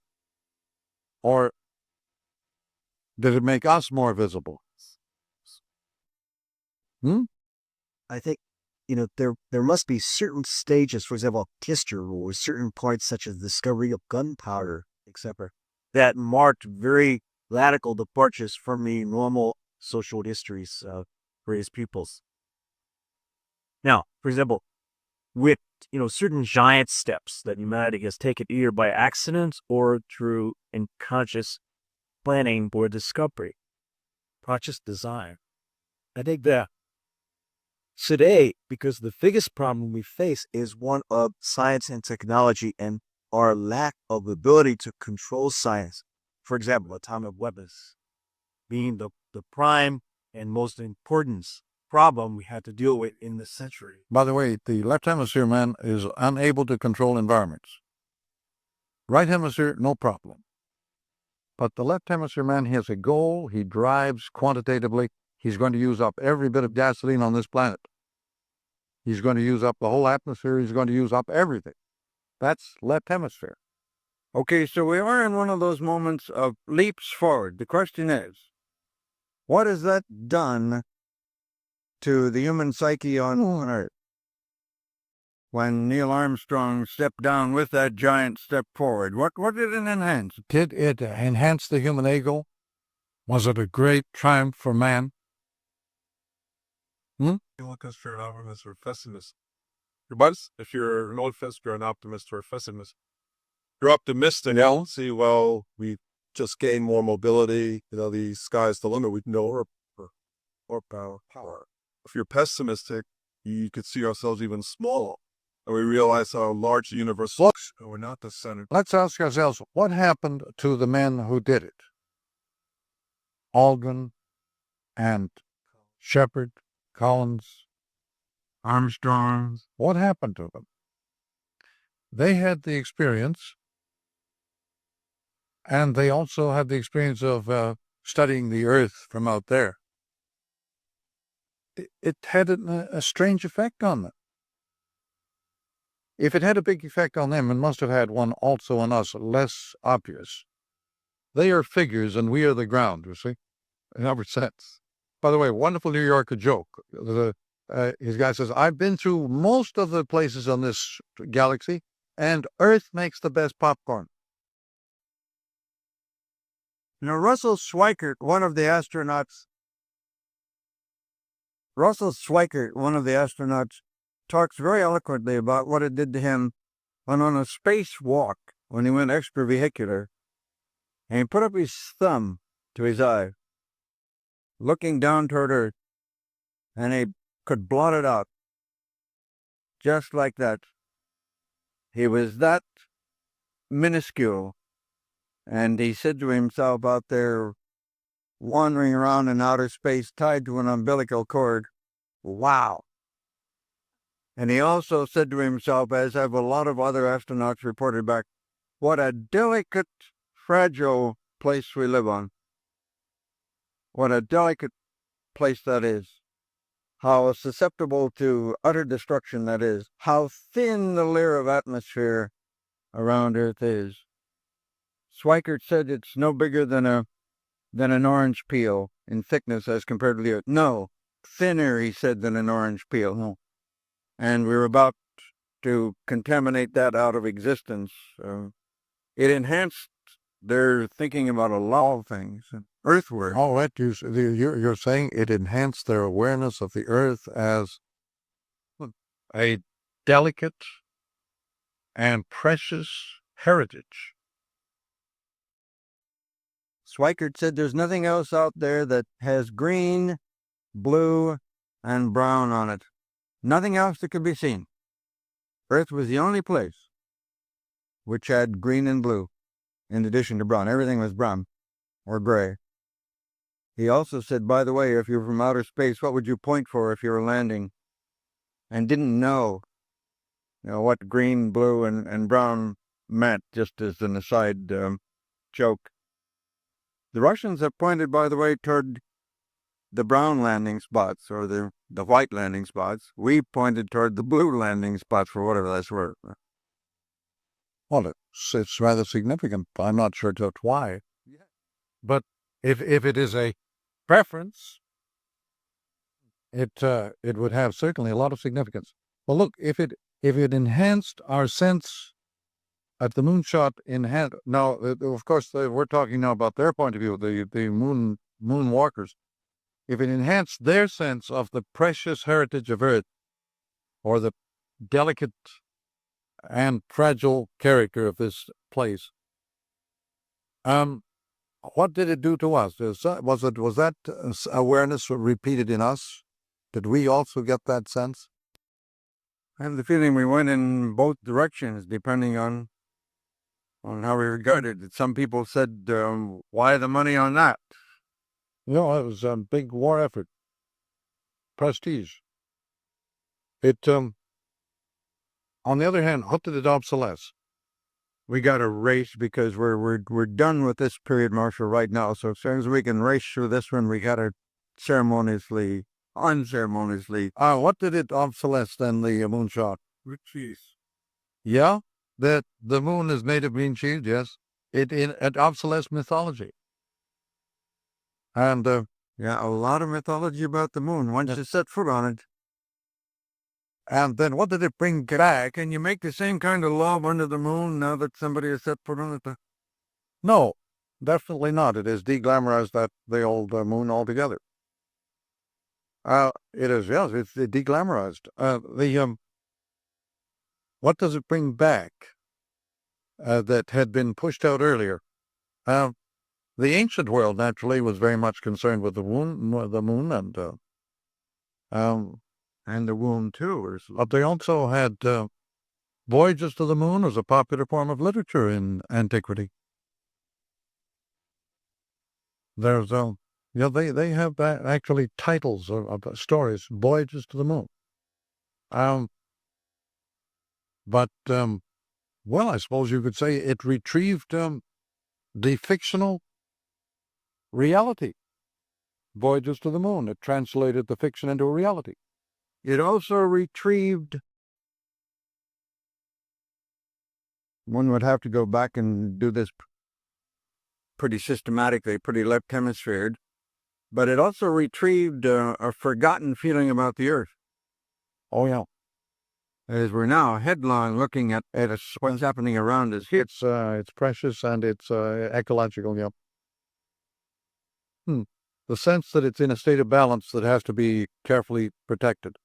Or did it make us more visible? I think, there must be certain stages, for example, history, or certain points such as the discovery of gunpowder, etc., that marked very radical departures from the normal social histories of various peoples. Now, for example, with certain giant steps that humanity has taken either by accident or through unconscious planning or discovery, conscious design. I think that today, because the biggest problem we face is one of science and technology and our lack of ability to control science. For example, atomic weapons being the prime and most important problem we had to deal with in this century. By the way, the left hemisphere man is unable to control environments. Right hemisphere, no problem. But the left hemisphere man has a goal. He drives quantitatively. He's going to use up every bit of gasoline on this planet. He's going to use up the whole atmosphere. He's going to use up everything. That's left hemisphere. okay, so we are in one of those moments of leaps forward. The question is, what has that done to the human psyche on Earth? When Neil Armstrong stepped down with that giant step forward, what did it enhance? Did it enhance the human ego? Was it a great triumph for man? Because you're an optimist or a pessimist. If you're an optimist, you're an optimist or a pessimist. You're optimistic. Yeah. See, well, we just gain more mobility. The sky's the limit. We know more power. If you're pessimistic, you could see ourselves even small. And we realize how large the universe looks, and we're not the center. Let's ask ourselves, what happened to the men who did it? Aldrin and Shepard, Collins, Armstrong. what happened to them? They had the experience, and they also had the experience of studying the Earth from out there. It had a strange effect on them. If it had a big effect on them, it must have had one also on us, less obvious. They are figures and we are the ground, you see, in our sense. By the way, wonderful New Yorker joke. His guy says, I've been through most of the places on this galaxy, and Earth makes the best popcorn. Russell Schweikart, one of the astronauts, talks very eloquently about what it did to him when on a spacewalk, when he went extravehicular, and he put up his thumb to his eye, looking down toward Earth, and he could blot it out, just like that. He was that minuscule, and he said to himself out there, wandering around in outer space, tied to an umbilical cord, wow. And he also said to himself, as have a lot of other astronauts reported back, what a delicate, fragile place we live on. What a delicate place that is. How susceptible to utter destruction that is. How thin the layer of atmosphere around Earth is. Schweikart said it's no bigger than an orange peel in thickness as compared to the Earth. No, thinner, he said, than an orange peel. No. And we're about to contaminate that out of existence. It enhanced their thinking about a lot of things. Earthward. Oh, you're saying it enhanced their awareness of the Earth as a delicate and precious heritage. Schweikert said there's nothing else out there that has green, blue, and brown on it. Nothing else that could be seen. Earth was the only place which had green and blue, in addition to brown. Everything was brown or gray. He also said, by the way, if you're from outer space, what would you point for if you were landing and didn't know, what green, blue, and brown meant, just as an aside joke. The Russians have pointed, by the way, toward the brown landing spots or the white landing spots. We pointed toward the blue landing spots, for whatever that's worth. Well, it's rather significant. I'm not sure just why. But if it is a preference, it would have certainly a lot of significance. Well, look, if it enhanced our sense at the moonshot now, of course, we're talking now about their point of view, the moonwalkers. If it enhanced their sense of the precious heritage of Earth, or the delicate and fragile character of this place, what did it do to us? Was that awareness repeated in us? Did we also get that sense? I have the feeling we went in both directions, depending on how we regarded it. Some people said, why the money on that? It was a big war effort. Prestige. It, on the other hand, what did it obsolesce? We got to race because we're done with this period, Marshall, right now. So as soon as we can race through this one, we got to unceremoniously. What did it obsolesce then, the moonshot? Cheese. Yeah, that the moon is made of green cheese, yes. It obsolesced mythology. And, a lot of mythology about the moon. Once you set foot on it. And then what did it bring back? Can you make the same kind of love under the moon now that somebody has set foot on it? No, definitely not. It has deglamorized the old moon altogether. It is, yes, it's deglamorized. What does it bring back that had been pushed out earlier? The ancient world naturally was very much concerned with the moon, and the womb too. But they also had voyages to the moon as a popular form of literature in antiquity. There's they have actually titles of stories, voyages to the moon. But I suppose you could say it retrieved the fictional reality. Voyages to the moon. It translated the fiction into a reality. It also retrieved. One would have to go back and do this pretty systematically, pretty left hemisphered, but it also retrieved a forgotten feeling about the Earth. Oh, yeah. As we're now headlong looking at what's happening around us here. It's precious and it's ecological, yeah. The sense that it's in a state of balance that has to be carefully protected.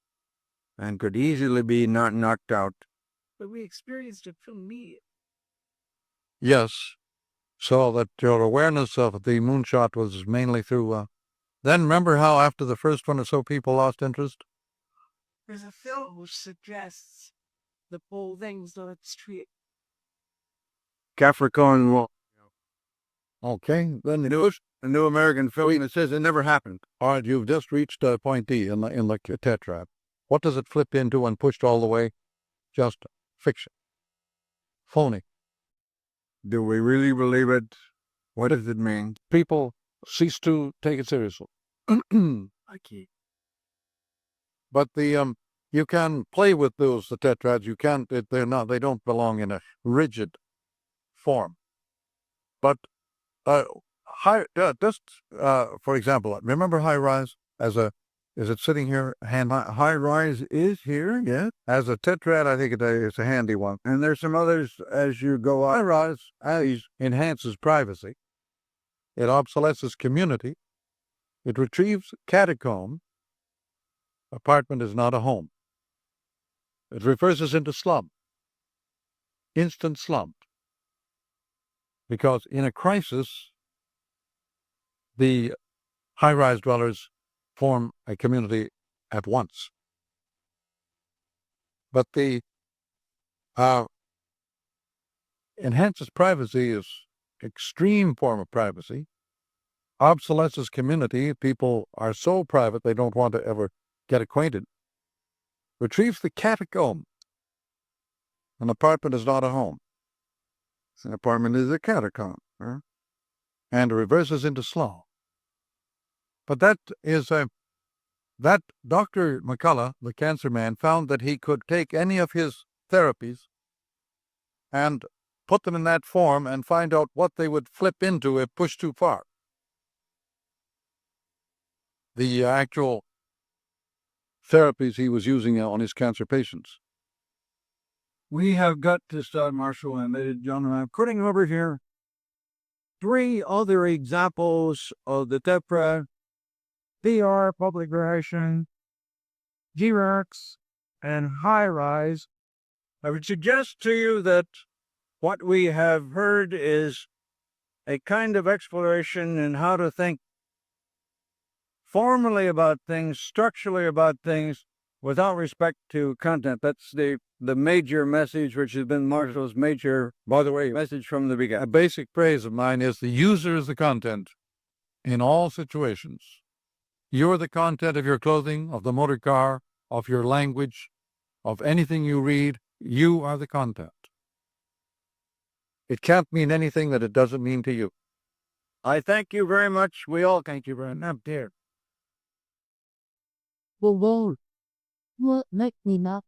And could easily be not knocked out. But we experienced it from me. Yes. So that your awareness of the moonshot was mainly through... Then remember how after the first one or so people lost interest? There's a film which suggests the whole thing's not straight. Capricorn. Okay, then the new American film that says it never happened. All right, you've just reached point D in the tetrad. What does it flip into when pushed all the way? Just fiction. Phony. Do we really believe it? What does it mean? People cease to take it seriously. Okay. But you can play with the tetrads. You can't. They don't belong in a rigid form. But for example, remember high rise is it sitting here? High rise is here, yes. As a tetrad, I think it's a handy one. And there's some others as you go on. High rise enhances privacy. It obsolesces community. It retrieves catacomb. Apartment is not a home. It reverses into slum. Instant slum. Because in a crisis, the high-rise dwellers form a community at once. But the enhances privacy is extreme form of privacy. Obsolesces community. People are so private they don't want to ever get acquainted. Retrieves the catacomb. An apartment is not a home. An apartment is a catacomb. Huh? And reverses into slow. But that Dr. McCullough, the cancer man, found that he could take any of his therapies and put them in that form and find out what they would flip into if pushed too far. The actual therapies he was using on his cancer patients. We have got to start, Marshall, and ladies and gentlemen, I'm putting over here 3 other examples of the Tetrad: PR, public relation, G-Rex, and high-rise. I would suggest to you that what we have heard is a kind of exploration in how to think formally about things, structurally about things, without respect to content. That's the major message, which has been Marshall's major, by the way, message from the beginning. A basic phrase of mine is the user is the content in all situations. You're the content of your clothing, of the motor car, of your language, of anything you read. You are the content. It can't mean anything that it doesn't mean to you. I thank you very much. We all thank you very much, dear. Well, make me not